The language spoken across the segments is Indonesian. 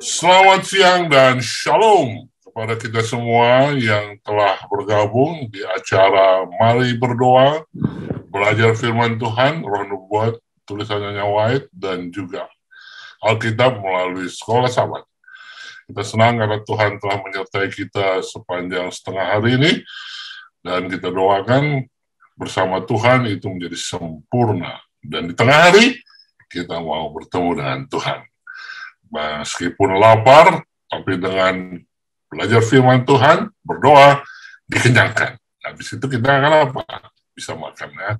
Selamat siang dan shalom kepada kita semua yang telah bergabung di acara Mari Berdoa, Belajar Firman Tuhan, Roh Nubuat, tulisannya White, dan juga Alkitab melalui Sekolah Sabat. Kita senang karena Tuhan telah menyertai kita sepanjang setengah hari ini, dan kita doakan bersama Tuhan itu menjadi sempurna. Dan di tengah hari, kita mau bertemu dengan Tuhan. Meskipun lapar, tapi dengan belajar firman Tuhan, berdoa, dikenyangkan. Habis itu kita akan apa? Bisa makan. Ya.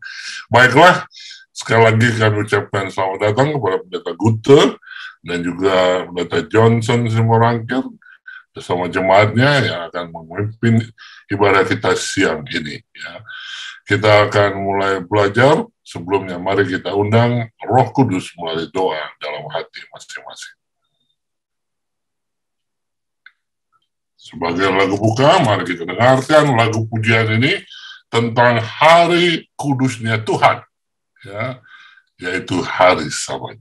Baiklah, sekali lagi kami ucapkan selamat datang kepada Pendeta Gute dan juga Pendeta Johnson Simorangkir bersama jemaatnya yang akan memimpin ibadah kita siang ini. Ya. Kita akan mulai belajar. Sebelumnya, mari kita undang Roh Kudus melalui doa dalam hati masing-masing. Sebagai lagu buka, mari kita dengarkan lagu pujian ini tentang hari kudusnya Tuhan, ya, yaitu hari Sabat.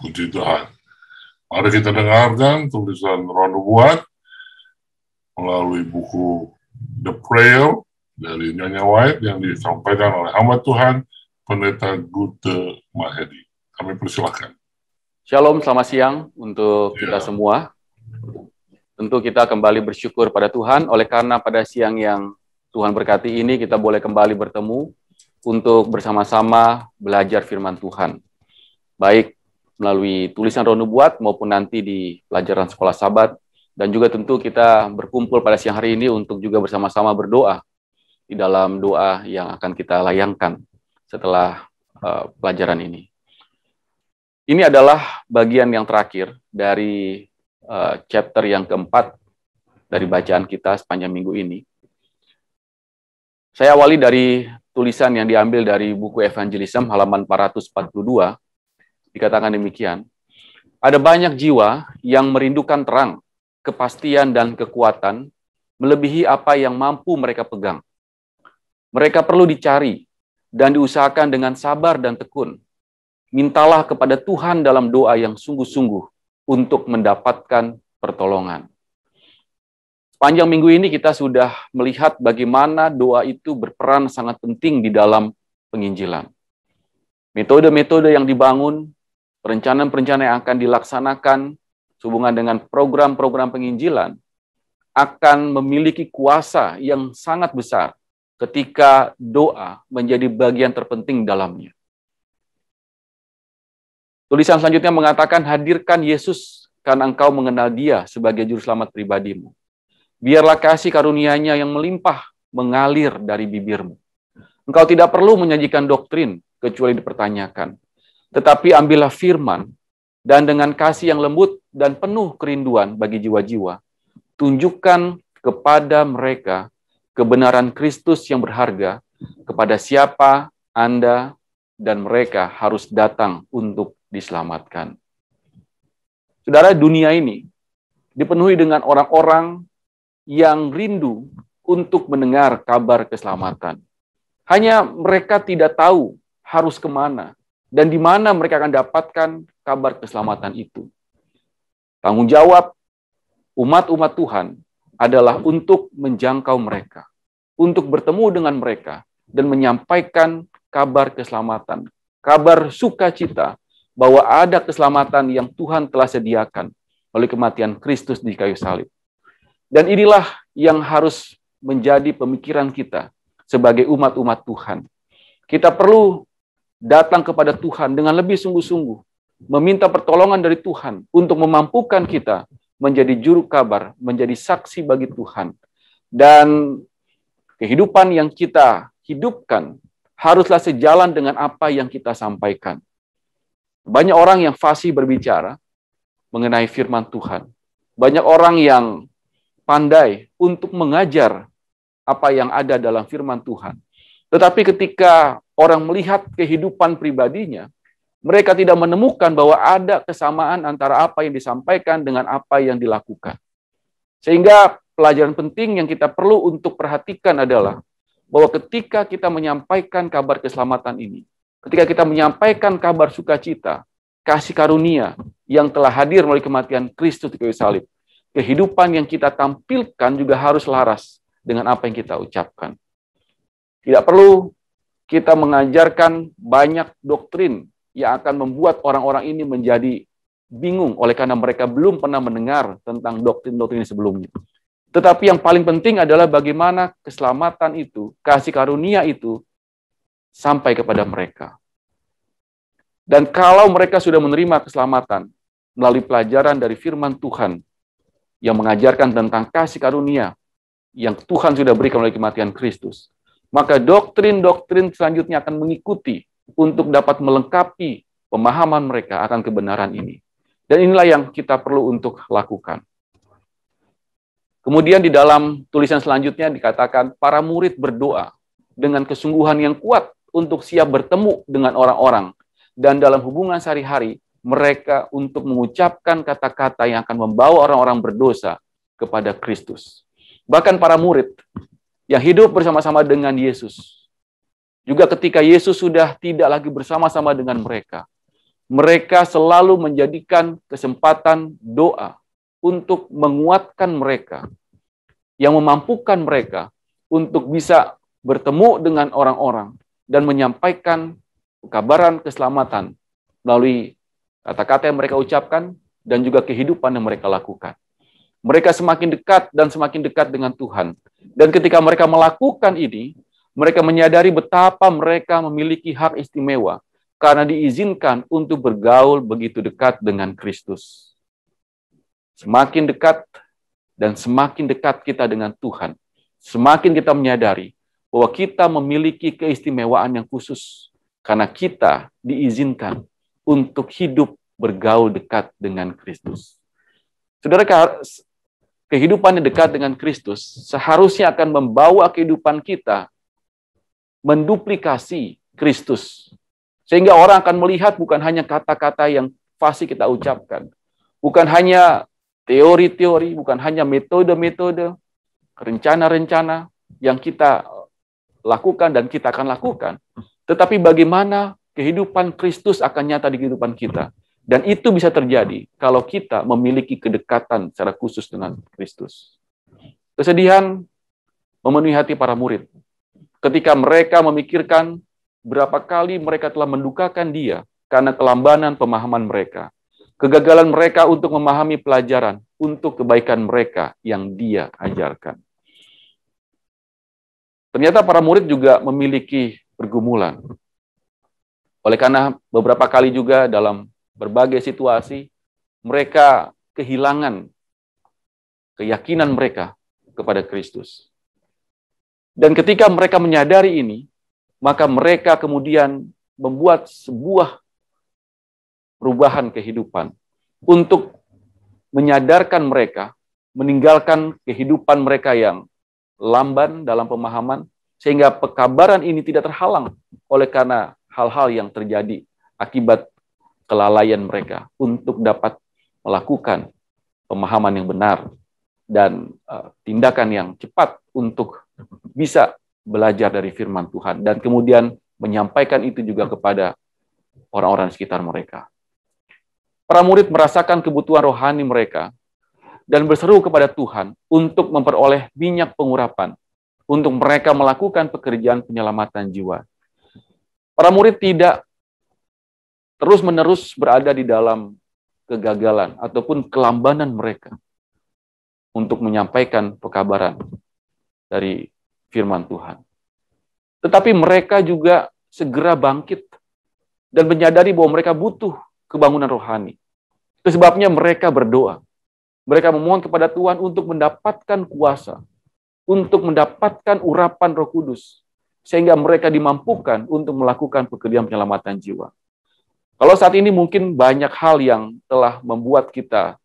Puji Tuhan. Mari kita dengarkan tulisan Roh Nubuat melalui buku The Prayer dari Nyonya White yang disampaikan oleh hamba Tuhan Pendeta Gute Mahedi. Kami persilahkan. Shalom, selamat siang untuk kita semua. Tentu kita kembali bersyukur pada Tuhan, oleh karena pada siang yang Tuhan berkati ini, kita boleh kembali bertemu untuk bersama-sama belajar firman Tuhan. Baik melalui tulisan Roh Nubuat maupun nanti di pelajaran sekolah Sabat. Dan juga tentu kita berkumpul pada siang hari ini untuk juga bersama-sama berdoa di dalam doa yang akan kita layangkan setelah pelajaran ini. Ini adalah bagian yang terakhir dari chapter yang keempat dari bacaan kita sepanjang minggu ini. Saya awali dari tulisan yang diambil dari buku Evangelism halaman 442. Dikatakan demikian, ada banyak jiwa yang merindukan terang, kepastian dan kekuatan melebihi apa yang mampu mereka pegang. Mereka perlu dicari dan diusahakan dengan sabar dan tekun. Mintalah kepada Tuhan dalam doa yang sungguh-sungguh untuk mendapatkan pertolongan. Sepanjang minggu ini kita sudah melihat bagaimana doa itu berperan sangat penting di dalam penginjilan. Metode-metode yang dibangun, perencanaan-perencanaan yang akan dilaksanakan sehubungan dengan program-program penginjilan akan memiliki kuasa yang sangat besar ketika doa menjadi bagian terpenting dalamnya. Tulisan selanjutnya mengatakan, hadirkan Yesus karena engkau mengenal Dia sebagai juru selamat pribadimu. Biarlah kasih karunia-Nya yang melimpah mengalir dari bibirmu. Engkau tidak perlu menyajikan doktrin kecuali dipertanyakan. Tetapi ambillah firman dan dengan kasih yang lembut dan penuh kerinduan bagi jiwa-jiwa, tunjukkan kepada mereka kebenaran Kristus yang berharga, kepada siapa Anda dan mereka harus datang untuk diselamatkan. Saudara, dunia ini dipenuhi dengan orang-orang yang rindu untuk mendengar kabar keselamatan. Hanya mereka tidak tahu harus kemana dan di mana mereka akan dapatkan kabar keselamatan itu. Tanggung jawab umat-umat Tuhan adalah untuk menjangkau mereka, untuk bertemu dengan mereka dan menyampaikan kabar keselamatan, kabar sukacita bahwa ada keselamatan yang Tuhan telah sediakan oleh kematian Kristus di kayu salib. Dan inilah yang harus menjadi pemikiran kita sebagai umat-umat Tuhan. Kita perlu datang kepada Tuhan dengan lebih sungguh-sungguh, meminta pertolongan dari Tuhan untuk memampukan kita menjadi juru kabar, menjadi saksi bagi Tuhan. Dan kehidupan yang kita hidupkan haruslah sejalan dengan apa yang kita sampaikan. Banyak orang yang fasih berbicara mengenai firman Tuhan. Banyak orang yang pandai untuk mengajar apa yang ada dalam firman Tuhan. Tetapi ketika orang melihat kehidupan pribadinya, mereka tidak menemukan bahwa ada kesamaan antara apa yang disampaikan dengan apa yang dilakukan. Sehingga pelajaran penting yang kita perlu untuk perhatikan adalah bahwa ketika kita menyampaikan kabar keselamatan ini, ketika kita menyampaikan kabar sukacita, kasih karunia yang telah hadir melalui kematian Kristus di kayu salib, kehidupan yang kita tampilkan juga harus laras dengan apa yang kita ucapkan. Tidak perlu kita mengajarkan banyak doktrin yang akan membuat orang-orang ini menjadi bingung oleh karena mereka belum pernah mendengar tentang doktrin-doktrin sebelumnya. Tetapi yang paling penting adalah bagaimana keselamatan itu, kasih karunia itu sampai kepada mereka. Dan kalau mereka sudah menerima keselamatan melalui pelajaran dari firman Tuhan yang mengajarkan tentang kasih karunia yang Tuhan sudah berikan melalui kematian Kristus, maka doktrin-doktrin selanjutnya akan mengikuti untuk dapat melengkapi pemahaman mereka akan kebenaran ini. Dan inilah yang kita perlu untuk lakukan. Kemudian di dalam tulisan selanjutnya dikatakan, para murid berdoa dengan kesungguhan yang kuat untuk siap bertemu dengan orang-orang. Dan dalam hubungan sehari-hari, mereka untuk mengucapkan kata-kata yang akan membawa orang-orang berdosa kepada Kristus. Bahkan para murid yang hidup bersama-sama dengan Yesus, juga ketika Yesus sudah tidak lagi bersama-sama dengan mereka, mereka selalu menjadikan kesempatan doa untuk menguatkan mereka, yang memampukan mereka untuk bisa bertemu dengan orang-orang dan menyampaikan pekabaran keselamatan melalui kata-kata yang mereka ucapkan dan juga kehidupan yang mereka lakukan. Mereka semakin dekat dan semakin dekat dengan Tuhan. Dan ketika mereka melakukan ini, mereka menyadari betapa mereka memiliki hak istimewa karena diizinkan untuk bergaul begitu dekat dengan Kristus. Semakin dekat dan semakin dekat kita dengan Tuhan, semakin kita menyadari bahwa kita memiliki keistimewaan yang khusus karena kita diizinkan untuk hidup bergaul dekat dengan Kristus. Saudara, kehidupan yang dekat dengan Kristus seharusnya akan membawa kehidupan kita menduplikasi Kristus. Sehingga orang akan melihat bukan hanya kata-kata yang fasih kita ucapkan, bukan hanya teori-teori, bukan hanya metode-metode, rencana-rencana yang kita lakukan dan kita akan lakukan, tetapi bagaimana kehidupan Kristus akan nyata di kehidupan kita. Dan itu bisa terjadi kalau kita memiliki kedekatan secara khusus dengan Kristus. Kesedihan memenuhi hati para murid ketika mereka memikirkan berapa kali mereka telah mendukakan Dia karena kelambanan pemahaman mereka. Kegagalan mereka untuk memahami pelajaran untuk kebaikan mereka yang Dia ajarkan. Ternyata para murid juga memiliki pergumulan. Oleh karena beberapa kali juga dalam berbagai situasi, mereka kehilangan keyakinan mereka kepada Kristus. Dan ketika mereka menyadari ini, maka mereka kemudian membuat sebuah perubahan kehidupan untuk menyadarkan mereka, meninggalkan kehidupan mereka yang lamban dalam pemahaman, sehingga pekabaran ini tidak terhalang oleh karena hal-hal yang terjadi akibat kelalaian mereka untuk dapat melakukan pemahaman yang benar dan tindakan yang cepat untuk bisa belajar dari firman Tuhan dan kemudian menyampaikan itu juga kepada orang-orang di sekitar mereka. Para murid merasakan kebutuhan rohani mereka dan berseru kepada Tuhan untuk memperoleh minyak pengurapan untuk mereka melakukan pekerjaan penyelamatan jiwa. Para murid tidak terus-menerus berada di dalam kegagalan ataupun kelambanan mereka untuk menyampaikan pekabaran dari firman Tuhan. Tetapi mereka juga segera bangkit dan menyadari bahwa mereka butuh kebangunan rohani. Itu sebabnya mereka berdoa. Mereka memohon kepada Tuhan untuk mendapatkan kuasa, untuk mendapatkan urapan Roh Kudus, sehingga mereka dimampukan untuk melakukan pekerjaan penyelamatan jiwa. Kalau saat ini mungkin banyak hal yang telah membuat kita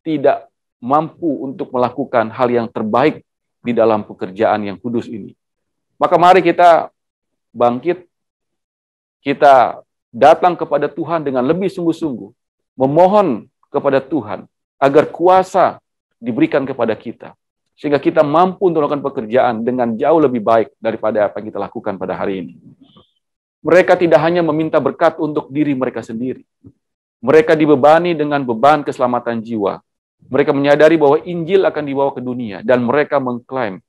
tidak mampu untuk melakukan hal yang terbaik di dalam pekerjaan yang kudus ini. Maka mari kita bangkit, kita datang kepada Tuhan dengan lebih sungguh-sungguh, memohon kepada Tuhan agar kuasa diberikan kepada kita, sehingga kita mampu untuk melakukan pekerjaan dengan jauh lebih baik daripada apa yang kita lakukan pada hari ini. Mereka tidak hanya meminta berkat untuk diri mereka sendiri. Mereka dibebani dengan beban keselamatan jiwa. Mereka menyadari bahwa Injil akan dibawa ke dunia dan mereka mengklaim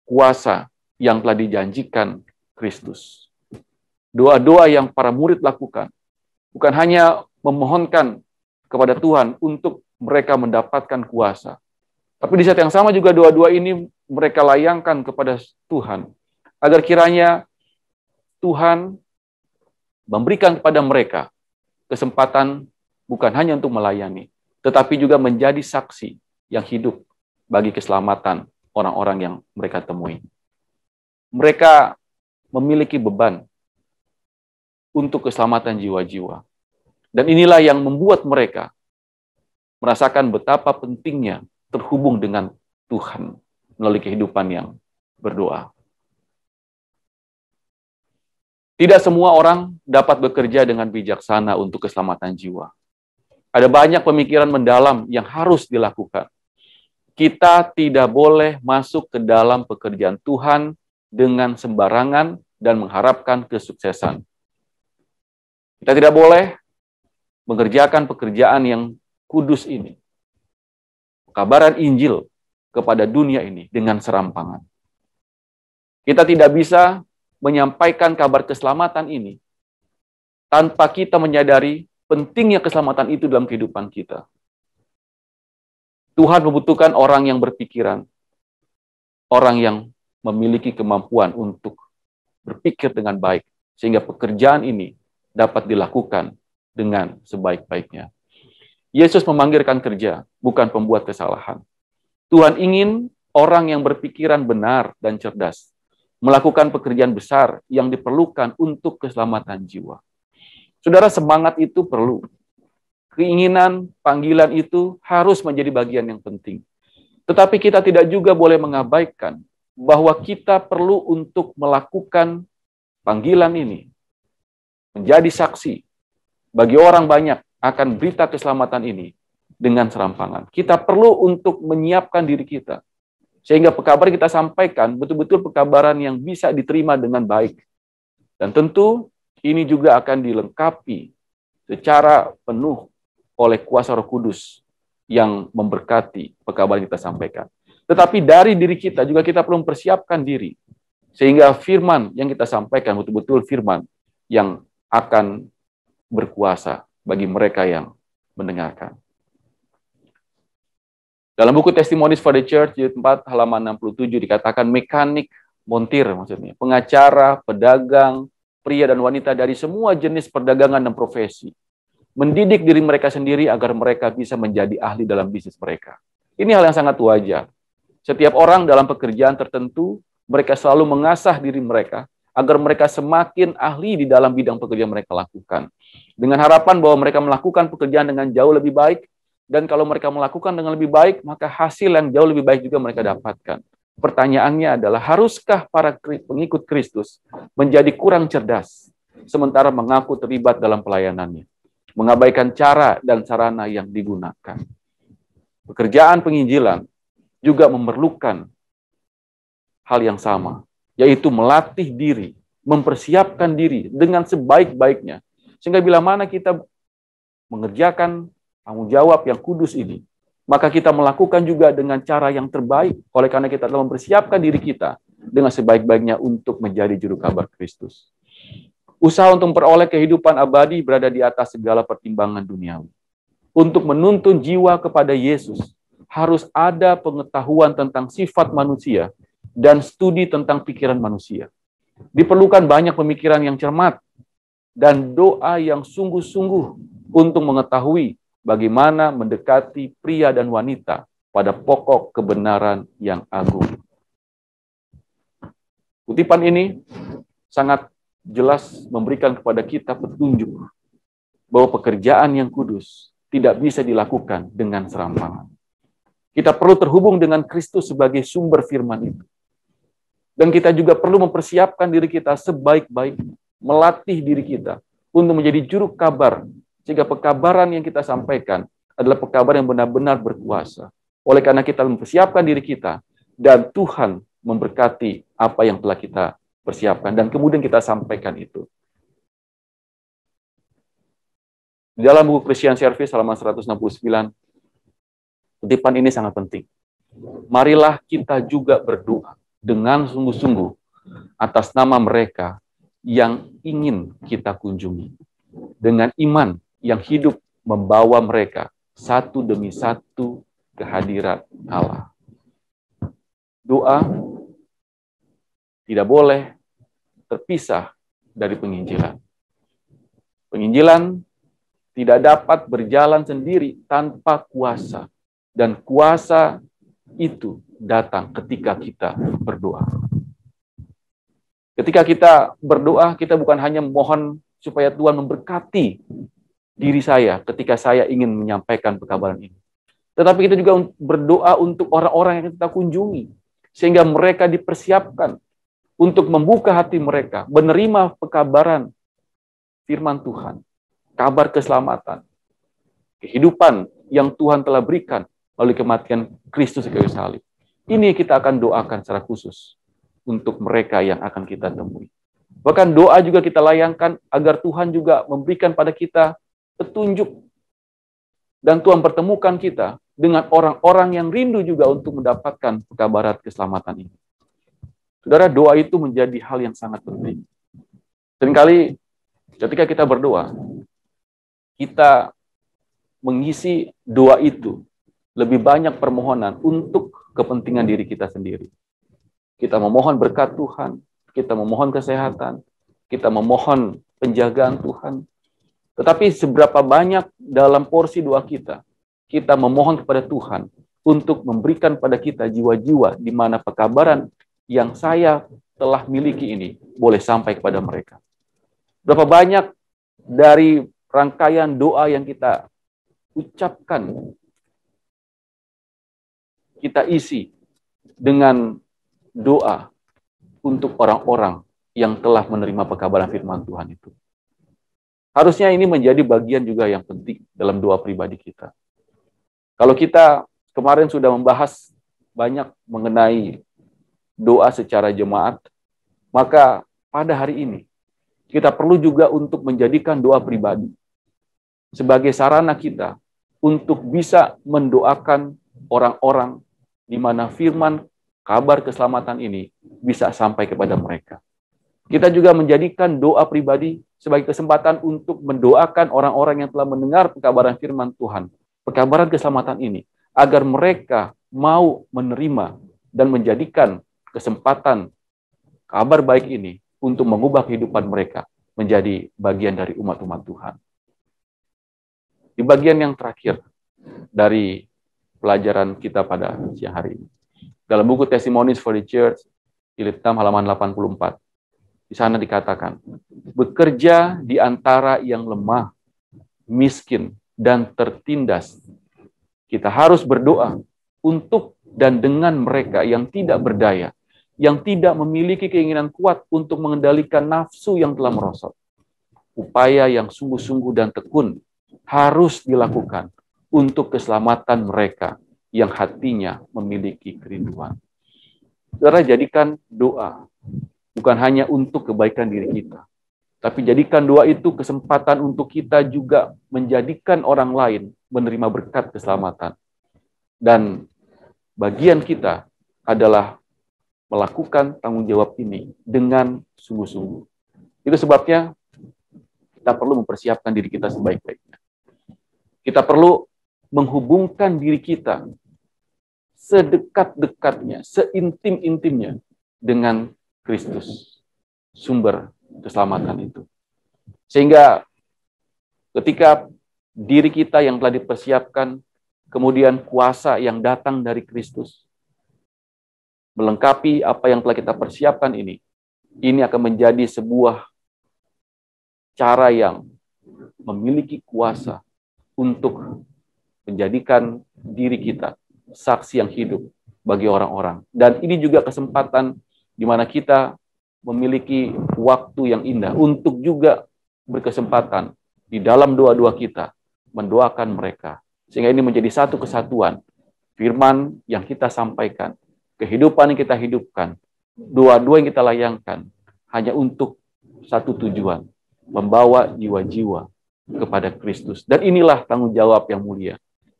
kuasa yang telah dijanjikan Kristus. Doa-doa yang para murid lakukan bukan hanya memohonkan kepada Tuhan untuk mereka mendapatkan kuasa, tapi di saat yang sama juga doa-doa ini mereka layangkan kepada Tuhan agar kiranya Tuhan memberikan kepada mereka kesempatan bukan hanya untuk melayani, tetapi juga menjadi saksi yang hidup bagi keselamatan orang-orang yang mereka temui. Mereka memiliki beban untuk keselamatan jiwa-jiwa. Dan inilah yang membuat mereka merasakan betapa pentingnya terhubung dengan Tuhan melalui kehidupan yang berdoa. Tidak semua orang dapat bekerja dengan bijaksana untuk keselamatan jiwa. Ada banyak pemikiran mendalam yang harus dilakukan. Kita tidak boleh masuk ke dalam pekerjaan Tuhan dengan sembarangan dan mengharapkan kesuksesan. Kita tidak boleh mengerjakan pekerjaan yang kudus ini, kabaran Injil kepada dunia ini dengan serampangan. Kita tidak bisa menyampaikan kabar keselamatan ini tanpa kita menyadari pentingnya keselamatan itu dalam kehidupan kita. Tuhan membutuhkan orang yang berpikiran, orang yang memiliki kemampuan untuk berpikir dengan baik, sehingga pekerjaan ini dapat dilakukan dengan sebaik-baiknya. Yesus memanggilkan kerja, bukan pembuat kesalahan. Tuhan ingin orang yang berpikiran benar dan cerdas, melakukan pekerjaan besar yang diperlukan untuk keselamatan jiwa. Saudara, semangat itu perlu. Keinginan, panggilan itu harus menjadi bagian yang penting. Tetapi kita tidak juga boleh mengabaikan bahwa kita perlu untuk melakukan panggilan ini, menjadi saksi bagi orang banyak akan berita keselamatan ini dengan serampangan. Kita perlu untuk menyiapkan diri kita, sehingga pekabaran kita sampaikan betul-betul pekabaran yang bisa diterima dengan baik. Dan tentu ini juga akan dilengkapi secara penuh oleh kuasa Roh Kudus yang memberkati pekabaran kita sampaikan. Tetapi dari diri kita juga kita perlu mempersiapkan diri, sehingga firman yang kita sampaikan betul-betul firman yang akan berkuasa bagi mereka yang mendengarkan. Dalam buku Testimonies for the Church, jilid 4, halaman 67, dikatakan mekanik, montir maksudnya, pengacara, pedagang, pria dan wanita dari semua jenis perdagangan dan profesi, mendidik diri mereka sendiri agar mereka bisa menjadi ahli dalam bisnis mereka. Ini hal yang sangat wajar. Setiap orang dalam pekerjaan tertentu, mereka selalu mengasah diri mereka agar mereka semakin ahli di dalam bidang pekerjaan mereka lakukan. Dengan harapan bahwa mereka melakukan pekerjaan dengan jauh lebih baik, dan kalau mereka melakukan dengan lebih baik, maka hasil yang jauh lebih baik juga mereka dapatkan. Pertanyaannya adalah, haruskah para pengikut Kristus menjadi kurang cerdas, sementara mengaku terlibat dalam pelayanannya, mengabaikan cara dan sarana yang digunakan? Pekerjaan penginjilan juga memerlukan hal yang sama, yaitu melatih diri, mempersiapkan diri dengan sebaik-baiknya. Sehingga bila mana kita mengerjakan tanggung jawab yang kudus ini, maka kita melakukan juga dengan cara yang terbaik, oleh karena kita telah mempersiapkan diri kita dengan sebaik-baiknya untuk menjadi juru kabar Kristus. Usaha untuk memperoleh kehidupan abadi berada di atas segala pertimbangan duniawi. Untuk menuntun jiwa kepada Yesus, harus ada pengetahuan tentang sifat manusia dan studi tentang pikiran manusia. Diperlukan banyak pemikiran yang cermat dan doa yang sungguh-sungguh untuk mengetahui bagaimana mendekati pria dan wanita pada pokok kebenaran yang agung. Kutipan ini sangat jelas memberikan kepada kita petunjuk bahwa pekerjaan yang kudus tidak bisa dilakukan dengan serampangan. Kita perlu terhubung dengan Kristus sebagai sumber firman itu. Dan kita juga perlu mempersiapkan diri kita sebaik-baiknya, melatih diri kita untuk menjadi juru kabar, sehingga pekabaran yang kita sampaikan adalah pekabaran yang benar-benar berkuasa. Oleh karena kita mempersiapkan diri kita, dan Tuhan memberkati apa yang telah kita persiapkan, dan kemudian kita sampaikan itu. Di dalam buku Christian Service halaman 169, kutipan ini sangat penting. Marilah kita juga berdoa dengan sungguh-sungguh atas nama mereka yang ingin kita kunjungi, dengan iman yang hidup membawa mereka satu demi satu ke hadirat Allah. Doa tidak boleh terpisah dari penginjilan. Penginjilan tidak dapat berjalan sendiri tanpa kuasa, dan kuasa itu datang ketika kita berdoa. Ketika kita berdoa, kita bukan hanya mohon supaya Tuhan memberkati diri saya ketika saya ingin menyampaikan pekabaran ini, tetapi kita juga berdoa untuk orang-orang yang kita kunjungi, sehingga mereka dipersiapkan untuk membuka hati mereka, menerima pekabaran firman Tuhan, kabar keselamatan, kehidupan yang Tuhan telah berikan melalui kematian Kristus di kayu salib. Ini kita akan doakan secara khusus untuk mereka yang akan kita temui. Bahkan doa juga kita layangkan agar Tuhan juga memberikan pada kita petunjuk, dan Tuhan pertemukan kita dengan orang-orang yang rindu juga untuk mendapatkan pekabaran keselamatan ini. Saudara, doa itu menjadi hal yang sangat penting. Seringkali ketika kita berdoa, kita mengisi doa itu lebih banyak permohonan untuk kepentingan diri kita sendiri. Kita memohon berkat Tuhan, kita memohon kesehatan, kita memohon penjagaan Tuhan. Tetapi seberapa banyak dalam porsi doa kita memohon kepada Tuhan untuk memberikan pada kita jiwa-jiwa di mana pekabaran yang saya telah miliki ini boleh sampai kepada mereka. Berapa banyak dari rangkaian doa yang kita ucapkan, kita isi dengan doa untuk orang-orang yang telah menerima pekabaran firman Tuhan itu. Harusnya ini menjadi bagian juga yang penting dalam doa pribadi kita. Kalau kita kemarin sudah membahas banyak mengenai doa secara jemaat, maka pada hari ini kita perlu juga untuk menjadikan doa pribadi sebagai sarana kita untuk bisa mendoakan orang-orang di mana firman kabar keselamatan ini bisa sampai kepada mereka. Kita juga menjadikan doa pribadi sebagai kesempatan untuk mendoakan orang-orang yang telah mendengar pekabaran firman Tuhan, pekabaran keselamatan ini, agar mereka mau menerima dan menjadikan kesempatan kabar baik ini untuk mengubah kehidupan mereka menjadi bagian dari umat-umat Tuhan. Di bagian yang terakhir dari pelajaran kita pada siang hari ini, dalam buku Testimonies for the Church, jilid 6 halaman 84, di sana dikatakan, bekerja di antara yang lemah, miskin, dan tertindas. Kita harus berdoa untuk dan dengan mereka yang tidak berdaya, yang tidak memiliki keinginan kuat untuk mengendalikan nafsu yang telah merosot. Upaya yang sungguh-sungguh dan tekun harus dilakukan untuk keselamatan mereka yang hatinya memiliki kerinduan. Saudara, jadikan doa bukan hanya untuk kebaikan diri kita, tapi jadikan doa itu kesempatan untuk kita juga menjadikan orang lain menerima berkat keselamatan. Dan bagian kita adalah melakukan tanggung jawab ini dengan sungguh-sungguh. Itu sebabnya kita perlu mempersiapkan diri kita sebaik-baiknya. Kita perlu menghubungkan diri kita sedekat-dekatnya, seintim-intimnya dengan Kristus, sumber keselamatan itu. Sehingga ketika diri kita yang telah dipersiapkan, kemudian kuasa yang datang dari Kristus, melengkapi apa yang telah kita persiapkan ini akan menjadi sebuah cara yang memiliki kuasa untuk menjadikan diri kita saksi yang hidup bagi orang-orang. Dan ini juga kesempatan di mana kita memiliki waktu yang indah untuk juga berkesempatan di dalam doa-doa kita mendoakan mereka. Sehingga ini menjadi satu kesatuan. Firman yang kita sampaikan, kehidupan yang kita hidupkan, doa-doa yang kita layangkan, hanya untuk satu tujuan, membawa jiwa-jiwa kepada Kristus. Dan inilah tanggung jawab yang mulia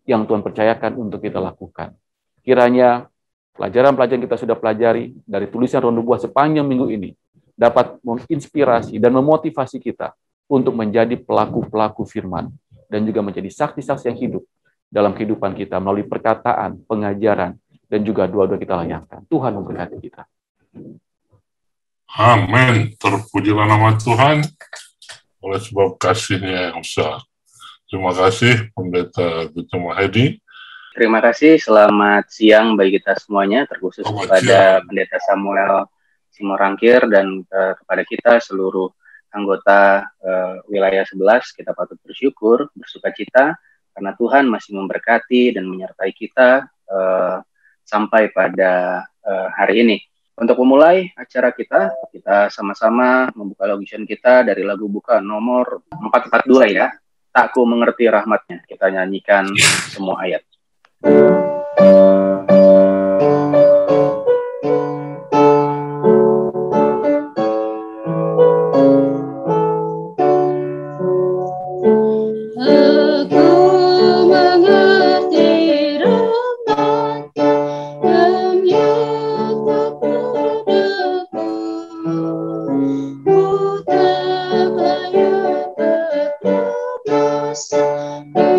yang Tuhan percayakan untuk kita lakukan. Kiranya pelajaran-pelajaran kita sudah pelajari dari tulisan Roh Nubuat sepanjang minggu ini dapat menginspirasi dan memotivasi kita untuk menjadi pelaku-pelaku firman dan juga menjadi saksi-saksi yang hidup dalam kehidupan kita melalui perkataan, pengajaran, dan juga doa-doa kita layangkan. Tuhan memberkati kita. Amin. Terpujilah nama Tuhan oleh sebab kasih-Nya yang besar. Terima kasih Pendeta Gutama Hedi. Terima kasih, selamat siang bagi kita semuanya, terkhusus kepada Pendeta Samuel Simorangkir dan kepada kita seluruh anggota wilayah 11. Kita patut bersyukur, bersukacita, karena Tuhan masih memberkati dan menyertai kita sampai pada hari ini. Untuk memulai acara kita sama-sama membuka logision kita dari lagu buka nomor 442 ya. Tak ku mengerti rahmatnya. Kita nyanyikan semua ayat.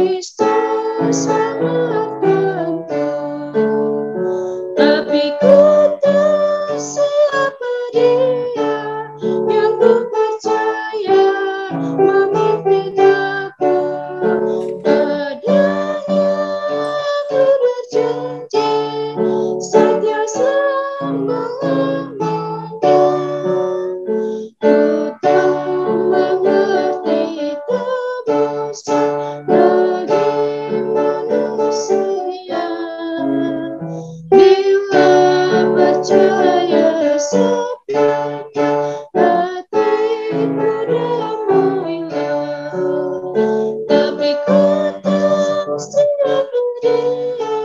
Kristus selamatkanku, tapi ku tahu siapa Dia yang ku percaya memimpin aku. Padanya ku berjanji setia selama-lamanya. Ku tahu mengerti tebusan bagi manusia. Bila percaya sepianya hatiku damailah. Tapi ku tahu siapa Dia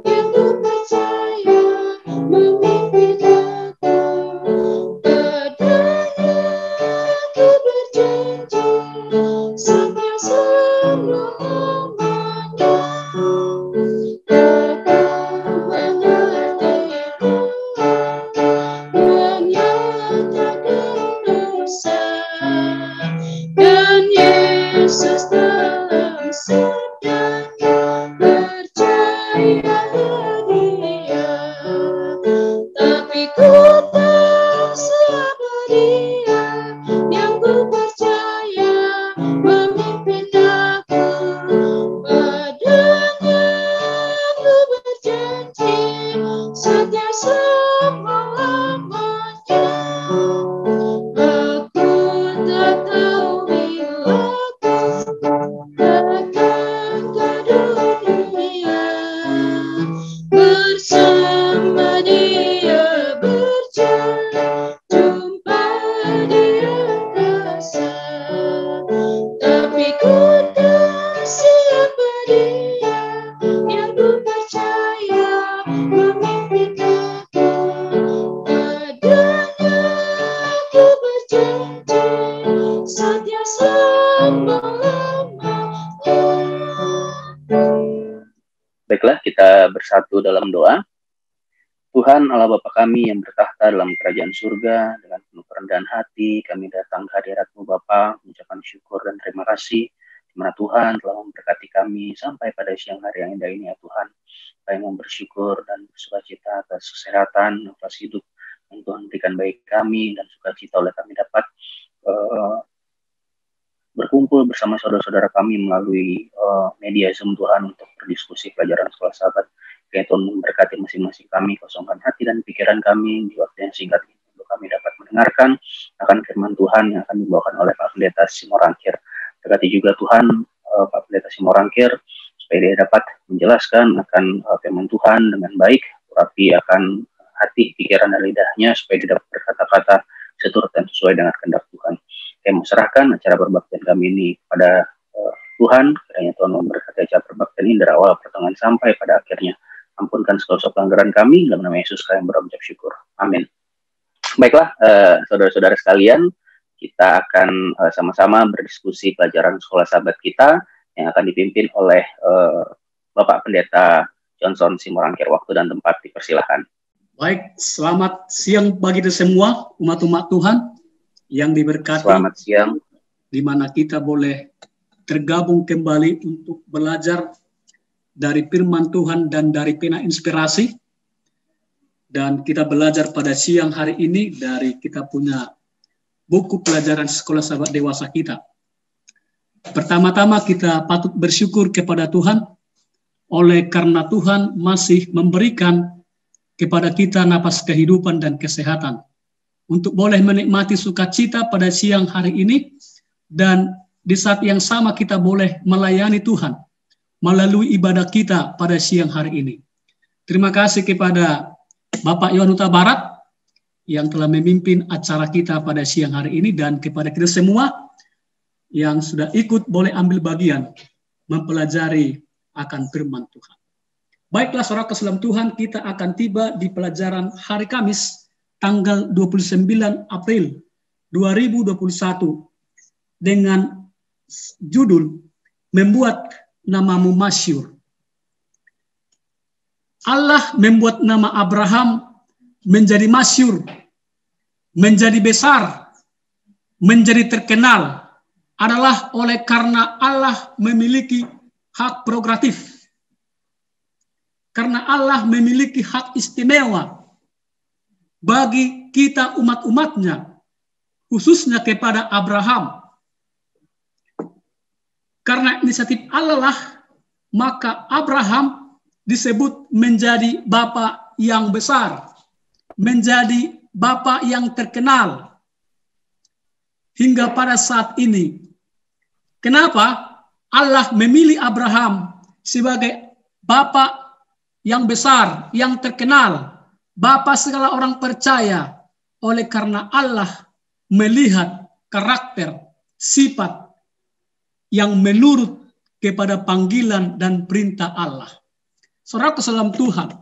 yang ku percaya memimpin aku. Padanya ku berjanji setia selama-lamanya. Aku mengerti menyatakan dosa, dan Yesus dalam sedangnya percaya Dia. Tapi ku tahu siapa Dia yang ku percaya memimpin aku. Padanya ku berjanji setia selama-lamanya. Aku tak tahu bila akan ke dunia bersama Dia berjalan, jumpa Dia kasih. Tapi ku tahu siapa Dia yang ku percaya memimpin aku. Padanya ku berjanji setia selama-lamanya. Baiklah, kita bersatu dalam doa. Tuhan Allah Bapa kami yang bertahta dalam kerajaan surga, dengan penuh kerendahan hati kami datang ke hadirat-Mu Bapa, mengucapkan syukur dan terima kasih di mana Tuhan telah memberkati kami sampai pada siang hari yang indah ini ya Tuhan. Kami mau bersyukur dan bersukacita atas kesehatan, nafas hidup yang Tuhan berikan bagi kami, dan sukacita oleh kami dapat berkumpul bersama saudara-saudara kami melalui media Zoom Tuhan untuk berdiskusi pelajaran sekolah sahabat. Kiranya Tuhan memberkati masing-masing kami, kosongkan hati dan pikiran kami di waktu yang singkat ini untuk kami dapat mendengarkan akan firman Tuhan yang akan dibawakan oleh Pak Pendeta Simorangkir. Berkati juga Tuhan Pak Pendeta Simorangkir supaya dia dapat menjelaskan akan firman Tuhan dengan baik, tetapi akan hati, pikiran, dan lidahnya supaya dia dapat berkata-kata seturut dan sesuai dengan kehendak Tuhan. Saya serahkan acara perbaktian kami ini kepada Tuhan. Kiranya Tuhan memberkati acara perbaktian ini dari awal pertengahan sampai pada akhirnya. Ampunkan segala pelanggaran kami, dalam nama Yesus kami berucap syukur. Amin. Baiklah, saudara-saudara sekalian, kita akan sama-sama berdiskusi pelajaran sekolah sahabat kita yang akan dipimpin oleh Bapak Pendeta Johnson Simorangkir. Waktu dan tempat dipersilahkan. Baik, selamat siang bagi kita semua, umat-umat Tuhan yang diberkati. Selamat siang. Di mana kita boleh tergabung kembali untuk belajar dari firman Tuhan dan dari pena inspirasi. Dan kita belajar pada siang hari ini dari kita punya buku pelajaran sekolah sahabat dewasa kita. Pertama-tama kita patut bersyukur kepada Tuhan oleh karena Tuhan masih memberikan kepada kita napas kehidupan dan kesehatan untuk boleh menikmati sukacita pada siang hari ini, dan di saat yang sama kita boleh melayani Tuhan melalui ibadah kita pada siang hari ini. Terima kasih kepada Bapak Yohan Huta Barat yang telah memimpin acara kita pada siang hari ini, dan kepada kita semua yang sudah ikut boleh ambil bagian mempelajari akan firman Tuhan. Baiklah saudara keselam Tuhan, kita akan tiba di pelajaran hari Kamis tanggal 29 April 2021 dengan judul Membuat Namamu Masyhur. Allah membuat nama Abraham menjadi masyhur, menjadi besar, menjadi terkenal adalah oleh karena Allah memiliki hak prerogatif. Karena Allah memiliki hak istimewa bagi kita umat-umatnya, khususnya kepada Abraham. Karena inisiatif Allah lah, maka Abraham disebut menjadi bapa yang besar, menjadi bapa yang terkenal hingga pada saat ini. Kenapa Allah memilih Abraham sebagai bapa yang besar, yang terkenal, bapa segala orang percaya? Oleh karena Allah melihat karakter, sifat yang menurut kepada panggilan dan perintah Allah. Saudara kesalam Tuhan,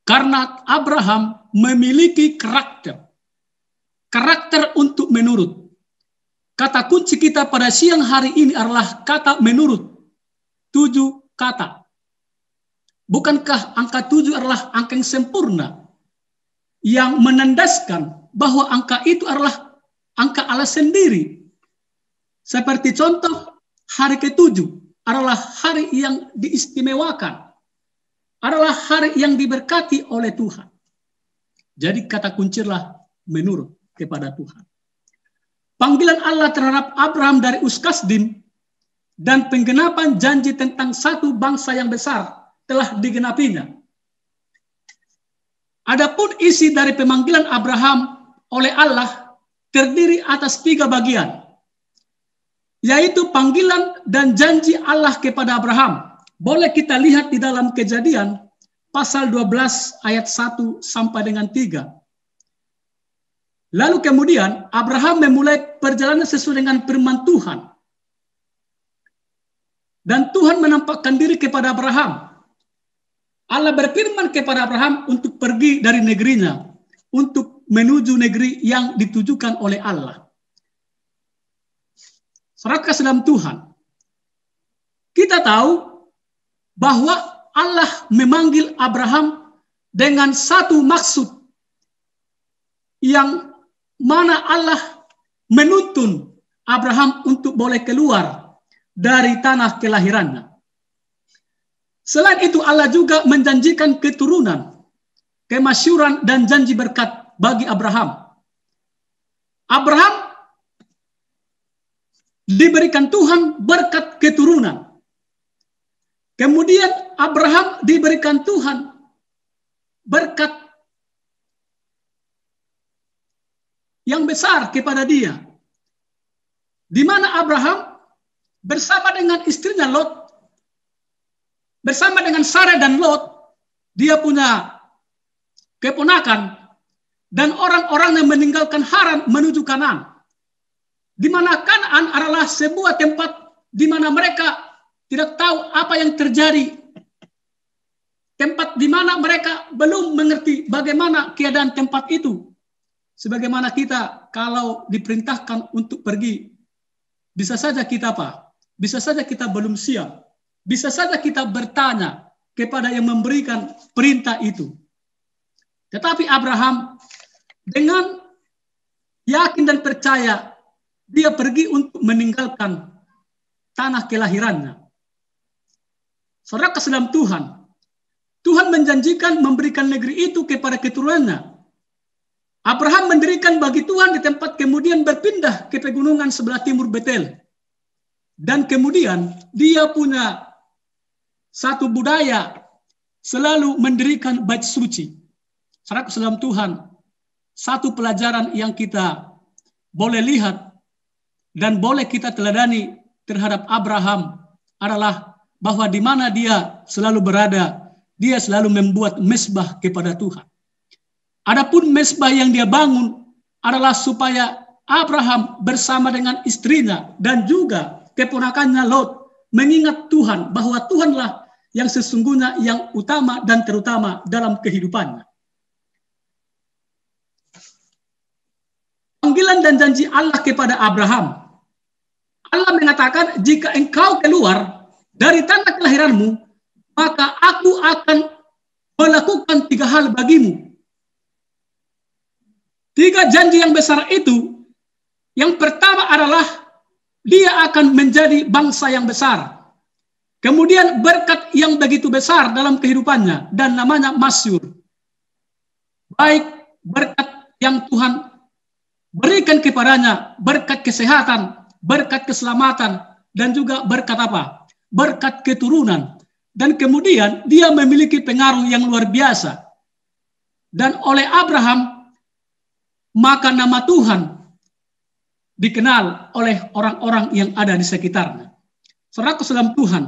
karena Abraham memiliki karakter untuk menurut. Kata kunci kita pada siang hari ini adalah kata menurut. 7 kata. Bukankah angka 7 adalah angka yang sempurna, yang menandaskan bahwa angka itu adalah angka Allah sendiri. Seperti contoh, hari ke-7 adalah hari yang diistimewakan, adalah hari yang diberkati oleh Tuhan. Jadi kata kuncilah menurut kepada Tuhan. Panggilan Allah terhadap Abraham dari Uskasdim dan penggenapan janji tentang satu bangsa yang besar telah digenapinya. Adapun isi dari pemanggilan Abraham oleh Allah terdiri atas 3 bagian, yaitu panggilan dan janji Allah kepada Abraham. Boleh kita lihat di dalam Kejadian pasal 12 ayat 1 sampai dengan 3. Lalu kemudian Abraham memulai perjalanan sesuai dengan firman Tuhan. Dan Tuhan menampakkan diri kepada Abraham. Allah berfirman kepada Abraham untuk pergi dari negerinya, untuk menuju negeri yang ditujukan oleh Allah. Saudara dalam Tuhan, kita tahu bahwa Allah memanggil Abraham dengan satu maksud, yang mana Allah menuntun Abraham untuk boleh keluar dari tanah kelahirannya. Selain itu Allah juga menjanjikan keturunan, kemasyuran dan janji berkat bagi Abraham. Abraham diberikan Tuhan berkat keturunan. Kemudian Abraham diberikan Tuhan berkat yang besar kepada dia. Di mana Abraham bersama dengan istrinya Lot, bersama dengan Sarah dan Lot, dia punya keponakan, dan orang-orang yang meninggalkan Haran menuju Kanaan. Di mana Kanaan adalah sebuah tempat di mana mereka tidak tahu apa yang terjadi. Tempat di mana mereka belum mengerti bagaimana keadaan tempat itu. Sebagaimana kita kalau diperintahkan untuk pergi, bisa saja kita apa? Bisa saja kita belum siap. Bisa saja kita bertanya kepada yang memberikan perintah itu. Tetapi Abraham dengan yakin dan percaya, dia pergi untuk meninggalkan tanah kelahirannya. Saudara kesalam Tuhan, Tuhan menjanjikan memberikan negeri itu kepada keturunannya. Abraham mendirikan bagi Tuhan di tempat, kemudian berpindah ke pegunungan sebelah timur Betel. Dan kemudian dia punya satu budaya selalu mendirikan bait suci. Saudara kesalam Tuhan, satu pelajaran yang kita boleh lihat dan boleh kita teladani terhadap Abraham adalah bahwa di mana dia selalu berada, dia selalu membuat mezbah kepada Tuhan. Adapun mezbah yang dia bangun adalah supaya Abraham bersama dengan istrinya dan juga keponakannya Lot mengingat Tuhan, bahwa Tuhanlah yang sesungguhnya yang utama dan terutama dalam kehidupannya. Panggilan dan janji Allah kepada Abraham. Allah mengatakan, jika engkau keluar dari tanah kelahiranmu, maka aku akan melakukan 3 hal bagimu. 3 janji yang besar itu, yang pertama adalah dia akan menjadi bangsa yang besar. Kemudian berkat yang begitu besar dalam kehidupannya dan namanya masyhur. Baik berkat yang Tuhan berikan kepadanya, berkat kesehatan, berkat keselamatan, dan juga berkat apa? Berkat keturunan. Dan kemudian dia memiliki pengaruh yang luar biasa. Dan oleh Abraham, maka nama Tuhan dikenal oleh orang-orang yang ada di sekitarnya. Saudaraku dalam Tuhan,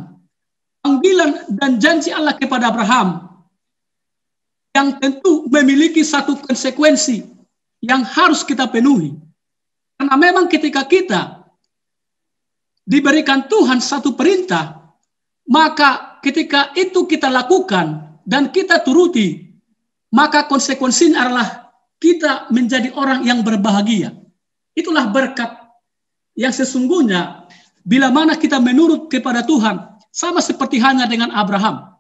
panggilan dan janji Allah kepada Abraham yang tentu memiliki satu konsekuensi yang harus kita penuhi. Karena memang ketika kita diberikan Tuhan satu perintah, maka ketika itu kita lakukan dan kita turuti, maka konsekuensinya adalah kita menjadi orang yang berbahagia. Itulah berkat yang sesungguhnya bila mana kita menurut kepada Tuhan, sama seperti hanya dengan Abraham.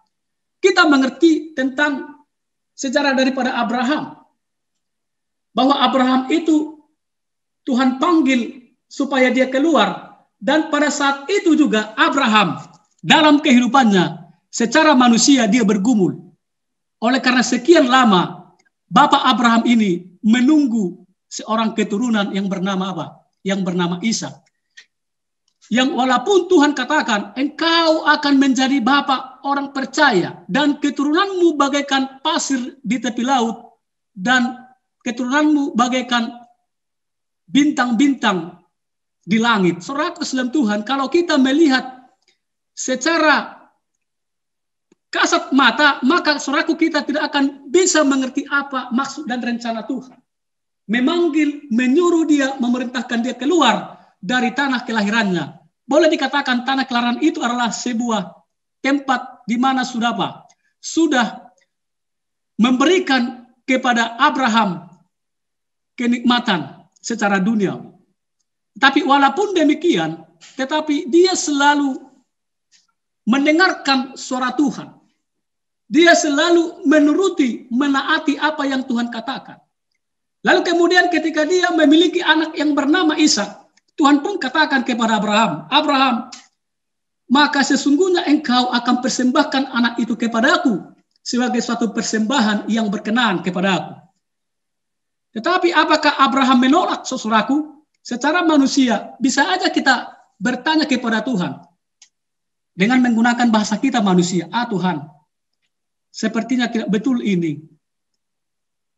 Kita mengerti tentang sejarah daripada Abraham, bahwa Abraham itu Tuhan panggil supaya dia keluar, dan pada saat itu juga Abraham dalam kehidupannya secara manusia dia bergumul. Oleh karena sekian lama Bapak Abraham ini menunggu seorang keturunan yang bernama apa? Yang bernama Ishak. Yang walaupun Tuhan katakan, engkau akan menjadi bapak orang percaya, dan keturunanmu bagaikan pasir di tepi laut, dan keturunanmu bagaikan bintang-bintang di langit. Saudaraku dalam Tuhan, kalau kita melihat secara kasat mata, maka saudaraku kita tidak akan bisa mengerti apa maksud dan rencana Tuhan. Memanggil, menyuruh dia, memerintahkan dia keluar dari tanah kelahirannya. Boleh dikatakan tanah kelahiran itu adalah sebuah tempat di mana sudah apa? Sudah memberikan kepada Abraham kenikmatan secara dunia. Tapi walaupun demikian, tetapi dia selalu mendengarkan suara Tuhan. Dia selalu menuruti, menaati apa yang Tuhan katakan. Lalu kemudian ketika dia memiliki anak yang bernama Ishak, Tuhan pun katakan kepada Abraham, Abraham, maka sesungguhnya engkau akan persembahkan anak itu kepadaku sebagai suatu persembahan yang berkenan kepada aku. Tetapi apakah Abraham menolak, saudaraku? Secara manusia bisa aja kita bertanya kepada Tuhan dengan menggunakan bahasa kita manusia. Tuhan, sepertinya tidak betul ini.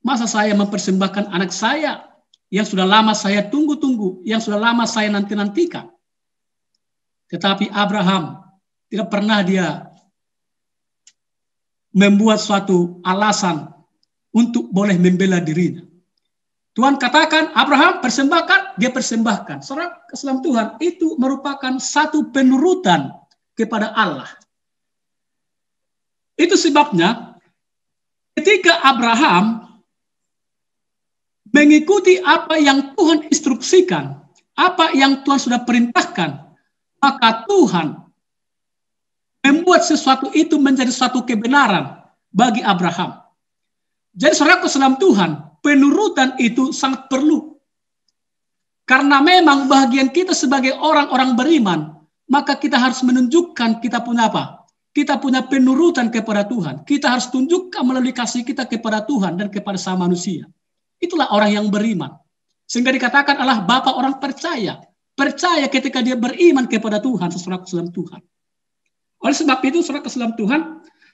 Masa saya mempersembahkan anak saya yang sudah lama saya tunggu-tunggu, yang sudah lama saya nanti-nantikan. Tetapi Abraham tidak pernah dia membuat suatu alasan untuk boleh membela dirinya. Tuhan katakan, Abraham persembahkan, dia persembahkan. Saudara dalam Tuhan, itu merupakan satu penurutan kepada Allah. Itu sebabnya ketika Abraham mengikuti apa yang Tuhan instruksikan, apa yang Tuhan sudah perintahkan, maka Tuhan membuat sesuatu itu menjadi suatu kebenaran bagi Abraham. Jadi saudaraku dalam Tuhan, penurutan itu sangat perlu. Karena memang bagian kita sebagai orang-orang beriman, maka kita harus menunjukkan kita punya apa? Kita punya penurutan kepada Tuhan. Kita harus tunjukkan melalui kasih kita kepada Tuhan dan kepada sama manusia. Itulah orang yang beriman. Sehingga dikatakan adalah bapak orang percaya. Percaya ketika dia beriman kepada Tuhan, saudara dalam Tuhan. Oleh sebab itu, saudara dalam Tuhan,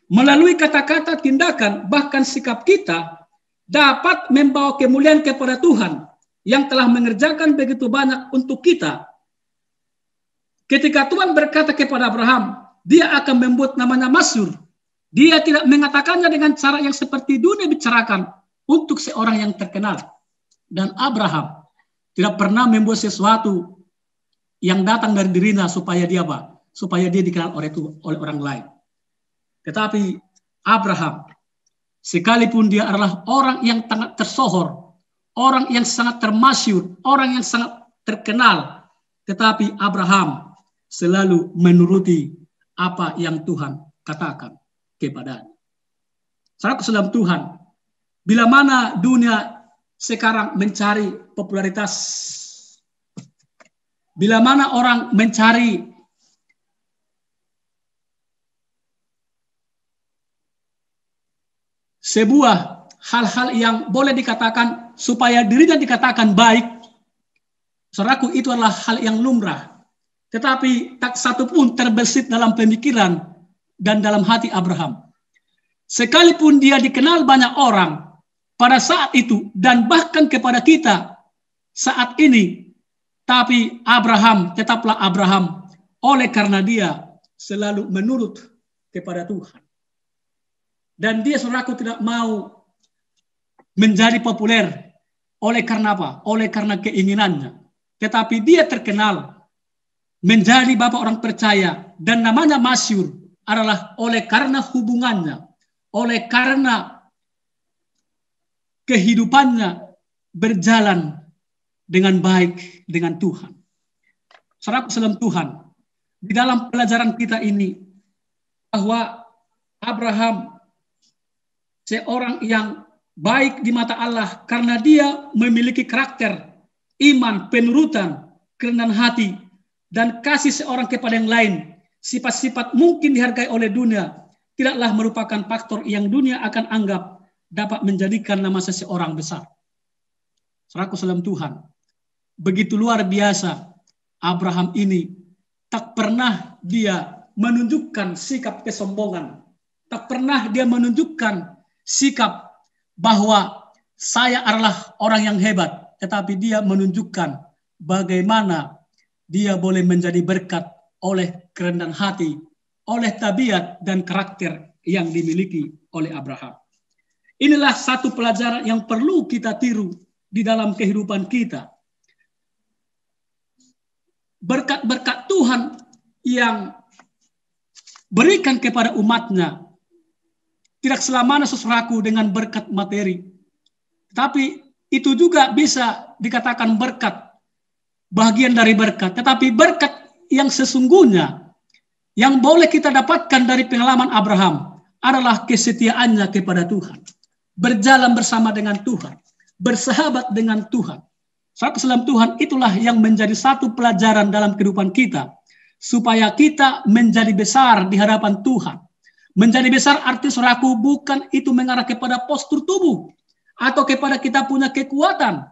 melalui kata-kata, tindakan, bahkan sikap kita, dapat membawa kemuliaan kepada Tuhan yang telah mengerjakan begitu banyak untuk kita. Ketika Tuhan berkata kepada Abraham, dia akan membuat namanya masyhur. Dia tidak mengatakannya dengan cara yang seperti dunia bicarakan, untuk seorang yang terkenal. Dan Abraham tidak pernah membuat sesuatu yang datang dari dirinya supaya dia apa? Supaya dia dikenal oleh orang lain. Tetapi Abraham, sekalipun dia adalah orang yang sangat tersohor, orang yang sangat termasyhur, orang yang sangat terkenal, tetapi Abraham selalu menuruti apa yang Tuhan katakan kepadanya. Saudara dalam Tuhan, bila mana dunia sekarang mencari popularitas, bila mana orang mencari sebuah hal-hal yang boleh dikatakan supaya dirinya dikatakan baik, saudaraku, itu adalah hal yang lumrah. Tetapi tak satu pun terbesit dalam pemikiran dan dalam hati Abraham. Sekalipun dia dikenal banyak orang pada saat itu dan bahkan kepada kita saat ini, tapi Abraham tetaplah Abraham oleh karena dia selalu menurut kepada Tuhan. Dan dia, saudaraku, tidak mau menjadi populer oleh karena apa? Oleh karena keinginannya. Tetapi dia terkenal menjadi bapak orang percaya dan namanya masyhur adalah oleh karena hubungannya, oleh karena kehidupannya berjalan dengan baik dengan Tuhan. Saudaraku salam Tuhan, di dalam pelajaran kita ini bahwa Abraham seorang yang baik di mata Allah karena dia memiliki karakter, iman, penurutan, kerendahan hati, dan kasih seorang kepada yang lain. Sifat-sifat mungkin dihargai oleh dunia tidaklah merupakan faktor yang dunia akan anggap dapat menjadikan nama seseorang besar. Saudaraku salam Tuhan, begitu luar biasa Abraham ini, tak pernah dia menunjukkan sikap kesombongan, tak pernah dia menunjukkan sikap bahwa saya adalah orang yang hebat, tetapi dia menunjukkan bagaimana dia boleh menjadi berkat oleh kerendahan hati, oleh tabiat dan karakter yang dimiliki oleh Abraham. Inilah satu pelajaran yang perlu kita tiru di dalam kehidupan kita. Berkat-berkat Tuhan yang berikan kepada umatnya tidak selamanya sesuatu dengan berkat materi. Tapi itu juga bisa dikatakan berkat, bagian dari berkat. Tetapi berkat yang sesungguhnya yang boleh kita dapatkan dari pengalaman Abraham adalah kesetiaannya kepada Tuhan. Berjalan bersama dengan Tuhan, bersahabat dengan Tuhan. Saudara salam Tuhan, itulah yang menjadi satu pelajaran dalam kehidupan kita, supaya kita menjadi besar di hadapan Tuhan. Menjadi besar arti saudaraku bukan itu mengarah kepada postur tubuh atau kepada kita punya kekuatan,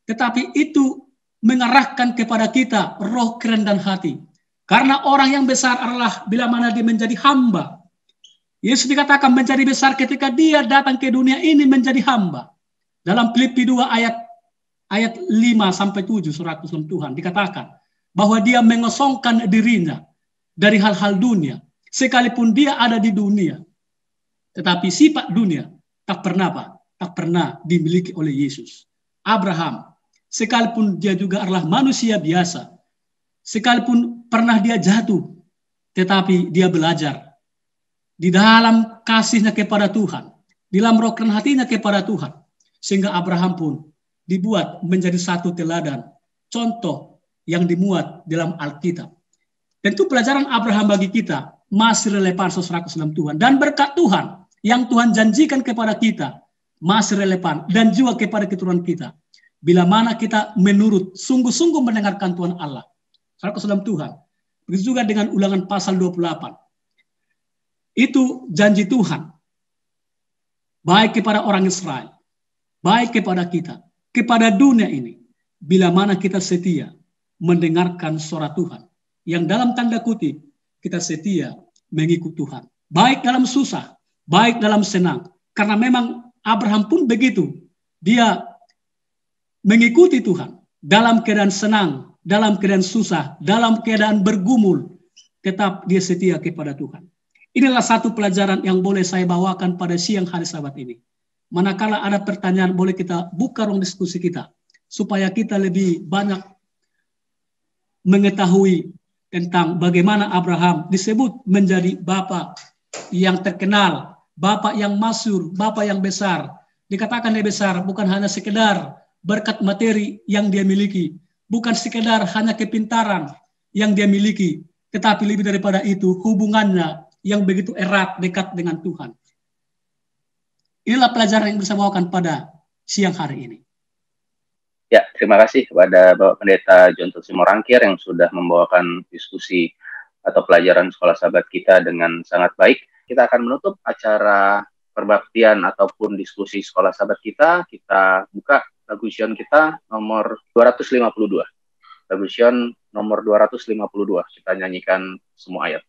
tetapi itu mengarahkan kepada kita roh kerendahan hati. Karena orang yang besar adalah bila mana dia menjadi hamba. Yesus dikatakan menjadi besar ketika dia datang ke dunia ini menjadi hamba. Dalam Filipi 2 ayat 5 sampai 7 surat Tuhan dikatakan bahwa dia mengosongkan dirinya dari hal-hal dunia sekalipun dia ada di dunia. Tetapi sifat dunia tak pernah dimiliki oleh Yesus. Abraham sekalipun dia juga adalah manusia biasa, sekalipun pernah dia jatuh, tetapi dia belajar di dalam kasihnya kepada Tuhan, di dalam roh kerendahan hatinya kepada Tuhan, sehingga Abraham pun dibuat menjadi satu teladan, contoh yang dimuat dalam Alkitab. Tentu pelajaran Abraham bagi kita masih relevan saudara salam Tuhan, dan berkat Tuhan yang Tuhan janjikan kepada kita masih relevan dan juga kepada keturunan kita. Bila mana kita menurut, sungguh-sungguh mendengarkan Tuhan Allah. Saudara salam Tuhan. Begitu juga dengan Ulangan pasal 28. Itu janji Tuhan. Baik kepada orang Israel, baik kepada kita, kepada dunia ini. Bila mana kita setia mendengarkan suara Tuhan. Yang dalam tanda kutip, kita setia mengikut Tuhan. Baik dalam susah, baik dalam senang. Karena memang Abraham pun begitu. Dia mengikuti Tuhan dalam keadaan senang, dalam keadaan susah, dalam keadaan bergumul, tetap dia setia kepada Tuhan. Inilah satu pelajaran yang boleh saya bawakan pada siang hari Sabat ini. Manakala ada pertanyaan, boleh kita buka ruang diskusi kita, supaya kita lebih banyak mengetahui tentang bagaimana Abraham disebut menjadi bapak yang terkenal, bapak yang masyhur, bapak yang besar. Dikatakan dia besar bukan hanya sekedar berkat materi yang dia miliki, bukan sekedar hanya kepintaran yang dia miliki, tetapi lebih daripada itu hubungannya yang begitu erat dekat dengan Tuhan. Inilah pelajaran yang bisa bawakan pada siang hari ini. Ya, terima kasih kepada Bapak Pendeta Jonto Simorangkir yang sudah membawakan diskusi atau pelajaran sekolah sahabat kita dengan sangat baik. Kita akan menutup acara perbaktian ataupun diskusi sekolah sahabat kita buka lagu Sion kita nomor 252. Lagu Sion nomor 252. Kita nyanyikan semua ayat.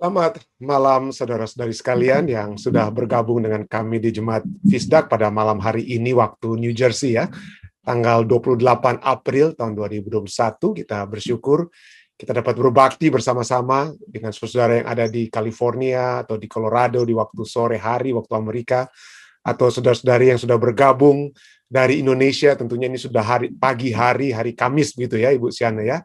Selamat malam saudara-saudari sekalian yang sudah bergabung dengan kami di Jemaat Fisdak pada malam hari ini waktu New Jersey ya. Tanggal 28 April tahun 2021 kita bersyukur kita dapat berbakti bersama-sama dengan saudara yang ada di California atau di Colorado di waktu sore hari waktu Amerika, atau saudara-saudari yang sudah bergabung dari Indonesia, tentunya ini sudah pagi hari Kamis begitu ya Ibu Siana ya.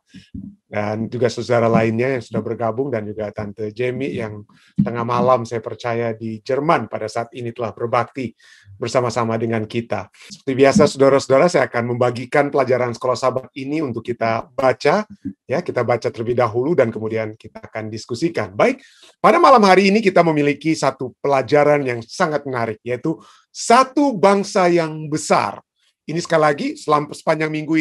Dan juga saudara lainnya yang sudah bergabung, dan juga Tante Jamie yang tengah malam saya percaya di Jerman pada saat ini telah berbakti bersama-sama dengan kita. Seperti biasa saudara-saudara, saya akan membagikan pelajaran sekolah sahabat ini untuk kita baca ya, kita baca terlebih dahulu dan kemudian kita akan diskusikan. Baik, pada malam hari ini kita memiliki satu pelajaran yang sangat menarik, yaitu satu bangsa yang besar. Ini sekali lagi sepanjang minggu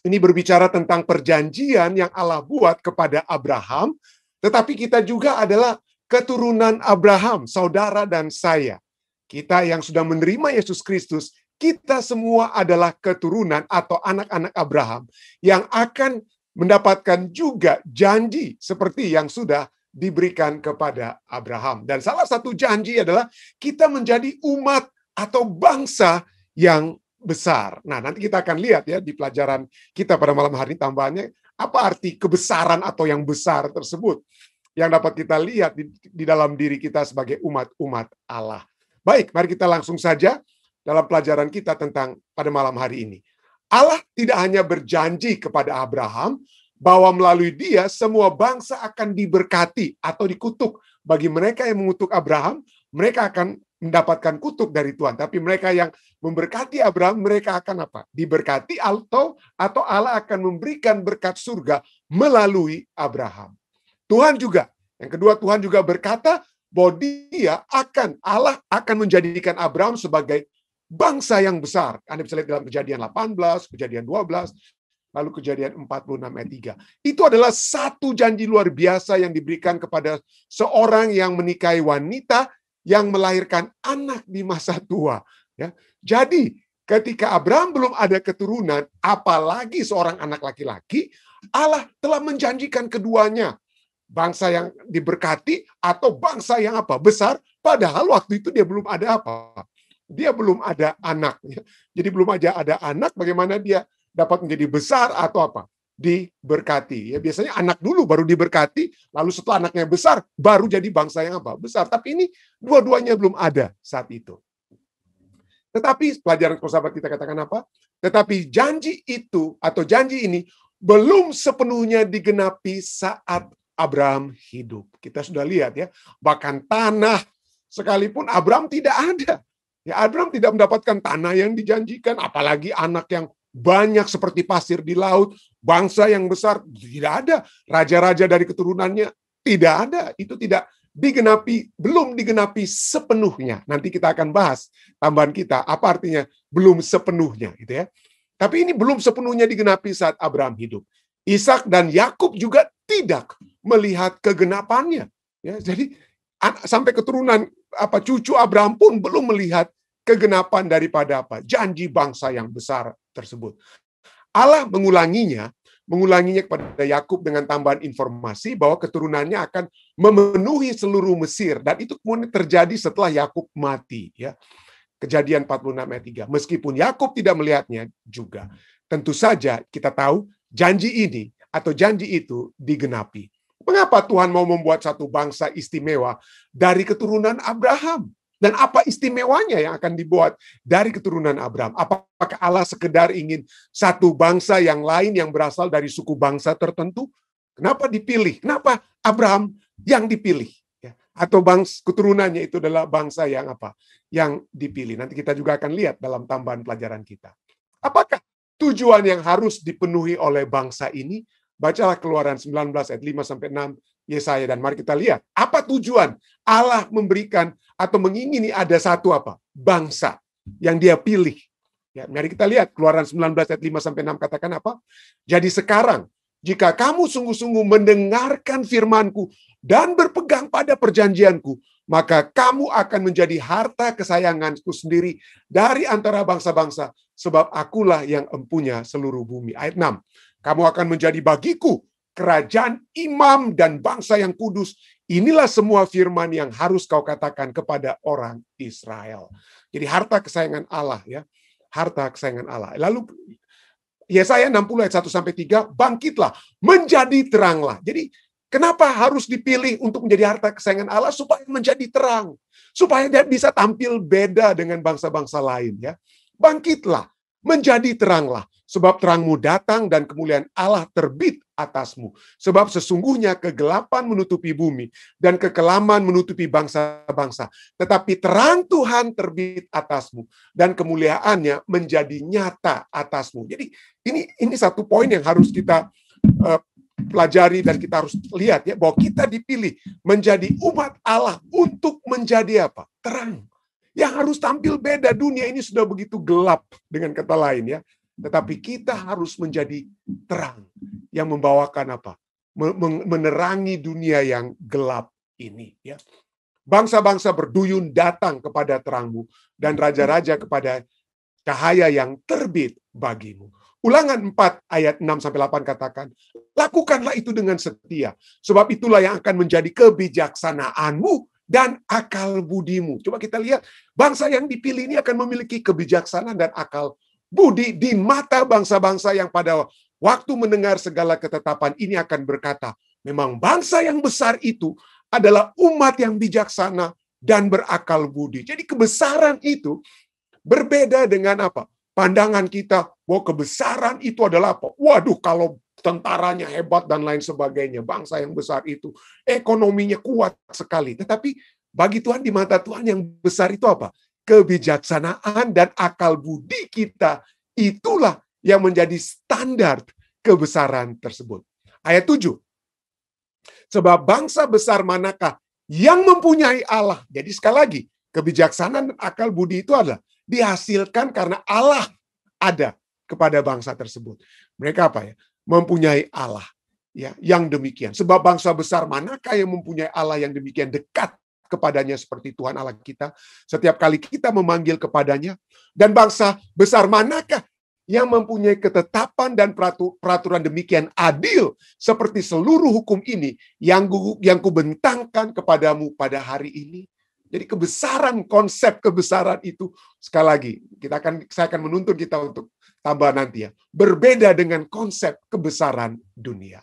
ini berbicara tentang perjanjian yang Allah buat kepada Abraham, tetapi kita juga adalah keturunan Abraham, saudara dan saya. Kita yang sudah menerima Yesus Kristus, kita semua adalah keturunan atau anak-anak Abraham yang akan mendapatkan juga janji seperti yang sudah diberikan kepada Abraham. Dan salah satu janji adalah kita menjadi umat atau bangsa yang besar. Nah, nanti kita akan lihat ya di pelajaran kita pada malam hari ini tambahannya, apa arti kebesaran atau yang besar tersebut yang dapat kita lihat di dalam diri kita sebagai umat-umat Allah. Baik, mari kita langsung saja dalam pelajaran kita tentang pada malam hari ini. Allah tidak hanya berjanji kepada Abraham bahwa melalui dia semua bangsa akan diberkati atau dikutuk. Bagi mereka yang mengutuk Abraham, mereka akan mendapatkan kutuk dari Tuhan. Tapi mereka yang memberkati Abraham, mereka akan apa? Diberkati atau Allah akan memberikan berkat surga melalui Abraham. Tuhan juga, yang kedua, Tuhan juga berkata bahwa Allah akan menjadikan Abraham sebagai bangsa yang besar. Anda bisa lihat dalam Kejadian 18, Kejadian 12, lalu Kejadian 46 ayat 3. Itu adalah satu janji luar biasa yang diberikan kepada seorang yang menikahi wanita yang melahirkan anak di masa tua. Ya. Jadi, ketika Abraham belum ada keturunan, apalagi seorang anak laki-laki, Allah telah menjanjikan keduanya. Bangsa yang diberkati atau bangsa yang apa? Besar, padahal waktu itu dia belum ada apa? Dia belum ada anak. Jadi belum aja ada anak, bagaimana dia dapat menjadi besar atau apa? Diberkati. Ya, biasanya anak dulu baru diberkati, lalu setelah anaknya besar, baru jadi bangsa yang apa? Besar. Tapi ini dua-duanya belum ada saat itu. Tetapi pelajaran sahabat kita katakan apa? Tetapi janji itu atau janji ini belum sepenuhnya digenapi saat Abraham hidup. Kita sudah lihat ya, bahkan tanah sekalipun Abraham tidak ada. Ya, Abraham tidak mendapatkan tanah yang dijanjikan, apalagi anak yang banyak seperti pasir di laut, bangsa yang besar, tidak ada. Raja-raja dari keturunannya, tidak ada. Itu tidak digenapi, belum digenapi sepenuhnya. Nanti kita akan bahas tambahan kita, apa artinya belum sepenuhnya. Gitu ya. Tapi ini belum sepenuhnya digenapi saat Abraham hidup. Ishak dan Yakub juga tidak melihat kegenapannya. Ya, jadi sampai keturunan cucu Abraham pun belum melihat kegenapan daripada janji bangsa yang besar tersebut. Allah mengulanginya kepada Yakub dengan tambahan informasi bahwa keturunannya akan memenuhi seluruh Mesir, dan itu kemudian terjadi setelah Yakub mati. Ya. Kejadian 46 ayat 3. Meskipun Yakub tidak melihatnya juga, tentu saja kita tahu janji ini atau janji itu digenapi. Mengapa Tuhan mau membuat satu bangsa istimewa dari keturunan Abraham? Dan apa istimewanya yang akan dibuat dari keturunan Abraham? Apakah Allah sekedar ingin satu bangsa yang lain yang berasal dari suku bangsa tertentu? Kenapa dipilih? Kenapa Abraham yang dipilih? Ya. Atau keturunannya itu adalah bangsa yang apa? Yang dipilih. Nanti kita juga akan lihat dalam tambahan pelajaran kita. Apakah tujuan yang harus dipenuhi oleh bangsa ini? Bacalah Keluaran 19 ayat 5-6, Yesaya, dan mari kita lihat apa tujuan Allah memberikan atau mengingini ada satu bangsa yang dia pilih. Ya, mari kita lihat Keluaran 19 ayat 5-6 katakan apa? Jadi sekarang jika kamu sungguh-sungguh mendengarkan firman-Ku dan berpegang pada perjanjian-Ku, maka kamu akan menjadi harta kesayangan-Ku sendiri dari antara bangsa-bangsa, sebab Akulah yang empunya seluruh bumi. Ayat 6. Kamu akan menjadi bagiku kerajaan, imam, dan bangsa yang kudus. Inilah semua firman yang harus kau katakan kepada orang Israel. Jadi harta kesayangan Allah, ya, harta kesayangan Allah. Lalu Yesaya 60 ayat 1-3, bangkitlah, menjadi teranglah. Jadi kenapa harus dipilih untuk menjadi harta kesayangan Allah? Supaya menjadi terang, supaya dia bisa tampil beda dengan bangsa-bangsa lain. Ya, bangkitlah, menjadi teranglah. Sebab terangmu datang dan kemuliaan Allah terbit atasmu. Sebab sesungguhnya kegelapan menutupi bumi dan kekelaman menutupi bangsa-bangsa. Tetapi terang Tuhan terbit atasmu dan kemuliaannya menjadi nyata atasmu. Jadi ini satu poin yang harus kita pelajari dan kita harus lihat ya, bahwa kita dipilih menjadi umat Allah untuk menjadi apa? Terang. Yang harus tampil beda. Dunia ini sudah begitu gelap dengan kata lain ya. Tetapi kita harus menjadi terang yang membawakan apa? Menerangi dunia yang gelap ini. Ya. Bangsa-bangsa berduyun datang kepada terangmu dan raja-raja kepada cahaya yang terbit bagimu. Ulangan 4 ayat 6-8 katakan, lakukanlah itu dengan setia, sebab itulah yang akan menjadi kebijaksanaanmu dan akal budimu. Coba kita lihat, bangsa yang dipilih ini akan memiliki kebijaksanaan dan akal budi di mata bangsa-bangsa yang pada waktu mendengar segala ketetapan ini akan berkata, memang bangsa yang besar itu adalah umat yang bijaksana dan berakal budi. Jadi kebesaran itu berbeda dengan apa? pandangan kita bahwa kebesaran itu adalah apa? Waduh, kalau tentaranya hebat dan lain sebagainya, bangsa yang besar itu, ekonominya kuat sekali. Tetapi bagi Tuhan, di mata Tuhan yang besar itu apa? Kebijaksanaan dan akal budi kita, itulah yang menjadi standar kebesaran tersebut. Ayat 7. Sebab bangsa besar manakah yang mempunyai Allah. Jadi sekali lagi, kebijaksanaan dan akal budi itu adalah dihasilkan karena Allah ada kepada bangsa tersebut. Mereka apa ya? Mempunyai Allah. Ya, yang demikian. Sebab bangsa besar manakah yang mempunyai Allah yang demikian dekat kepadanya seperti Tuhan Allah kita. Setiap kali kita memanggil kepadanya. Dan bangsa besar manakah yang mempunyai ketetapan dan peraturan demikian adil seperti seluruh hukum ini yang kubentangkan kepadamu pada hari ini. Jadi kebesaran, konsep kebesaran itu, sekali lagi, saya akan menuntun kita untuk tambah nanti ya, berbeda dengan konsep kebesaran dunia.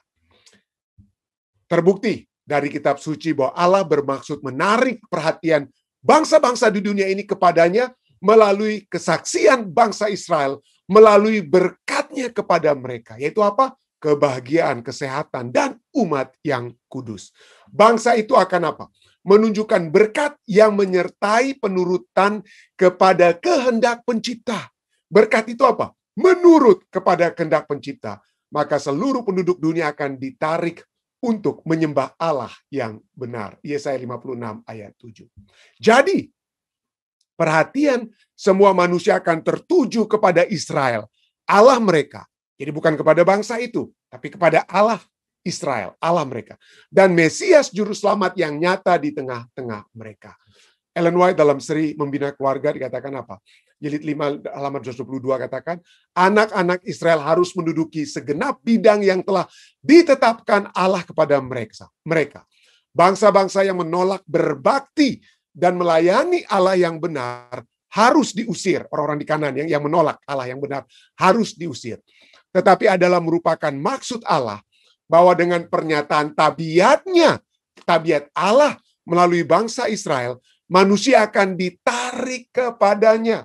Terbukti dari kitab suci bahwa Allah bermaksud menarik perhatian bangsa-bangsa di dunia ini kepadanya melalui kesaksian bangsa Israel, melalui berkatnya kepada mereka, yaitu apa? Kebahagiaan, kesehatan, dan umat yang kudus. Bangsa itu akan apa? Menunjukkan berkat yang menyertai penurutan kepada kehendak pencipta. Berkat itu apa? Menurut kepada kehendak pencipta. Maka seluruh penduduk dunia akan ditarik untuk menyembah Allah yang benar. Yesaya 56 ayat 7. Jadi, perhatian semua manusia akan tertuju kepada Israel, Allah mereka. Jadi bukan kepada bangsa itu, tapi kepada Allah Israel, Allah mereka. Dan Mesias Juru Selamat yang nyata di tengah-tengah mereka. Ellen White dalam seri Membina Keluarga dikatakan apa? Jilid 5 halaman 22 katakan, anak-anak Israel harus menduduki segenap bidang yang telah ditetapkan Allah kepada mereka. Bangsa-bangsa yang menolak berbakti dan melayani Allah yang benar harus diusir. Orang-orang di kanan yang menolak Allah yang benar harus diusir. Tetapi adalah merupakan maksud Allah bahwa dengan pernyataan tabiat Allah melalui bangsa Israel, manusia akan ditarik kepadanya.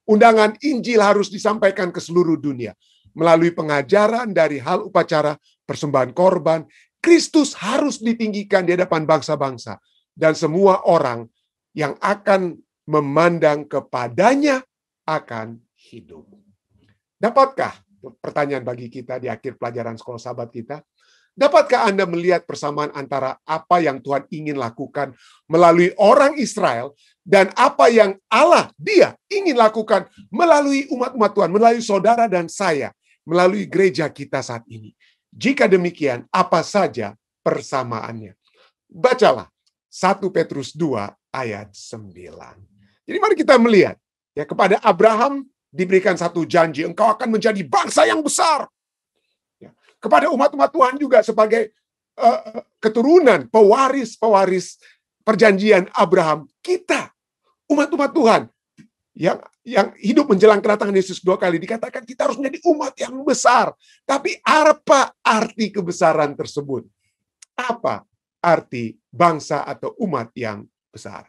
Undangan Injil harus disampaikan ke seluruh dunia. Melalui pengajaran dari hal upacara, persembahan korban, Kristus harus ditinggikan di hadapan bangsa-bangsa. Dan semua orang yang akan memandang kepadanya akan hidup. Dapatkah, pertanyaan bagi kita di akhir pelajaran sekolah sahabat kita, dapatkah Anda melihat persamaan antara apa yang Tuhan ingin lakukan melalui orang Israel dan apa yang Dia ingin lakukan melalui umat-umat Tuhan, melalui saudara dan saya, melalui gereja kita saat ini? Jika demikian, apa saja persamaannya? Bacalah 1 Petrus 2 ayat 9. Jadi mari kita melihat, ya, kepada Abraham diberikan satu janji, engkau akan menjadi bangsa yang besar. Ya, kepada umat-umat Tuhan juga sebagai keturunan, pewaris perjanjian Abraham, kita, umat-umat Tuhan, yang hidup menjelang kedatangan Yesus 2 kali, dikatakan kita harus menjadi umat yang besar. Tapi apa arti kebesaran tersebut? Apa arti bangsa atau umat yang besar?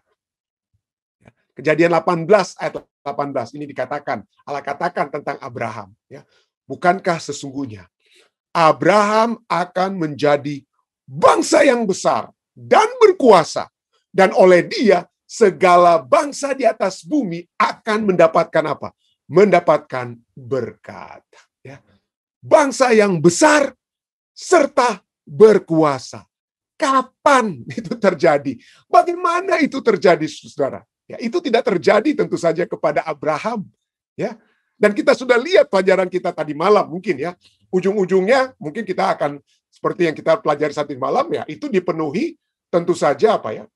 Kejadian 18 ayat 18 ini dikatakan, Allah katakan tentang Abraham, ya. Bukankah sesungguhnya Abraham akan menjadi bangsa yang besar dan berkuasa, dan oleh dia segala bangsa di atas bumi akan mendapatkan apa? Mendapatkan berkat, ya. Bangsa yang besar serta berkuasa. Kapan itu terjadi? Bagaimana itu terjadi, saudara? Ya, itu tidak terjadi tentu saja kepada Abraham, ya. Dan kita sudah lihat pelajaran kita tadi malam mungkin, ya. Ujung-ujungnya mungkin kita akan seperti yang kita pelajari tadi malam, ya. Itu dipenuhi tentu saja apa, ya?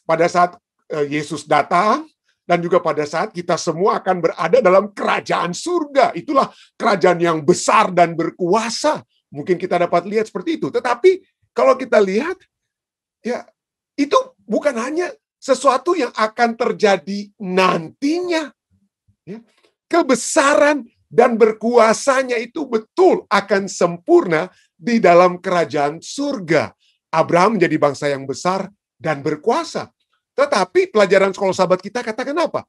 Pada saat Yesus datang dan juga pada saat kita semua akan berada dalam kerajaan surga. Itulah kerajaan yang besar dan berkuasa. Mungkin kita dapat lihat seperti itu. Tetapi kalau kita lihat, ya, itu bukan hanya sesuatu yang akan terjadi nantinya. Ya. Kebesaran dan berkuasanya itu betul akan sempurna di dalam kerajaan surga. Abraham menjadi bangsa yang besar dan berkuasa. Tetapi pelajaran sekolah sahabat kita katakan apa?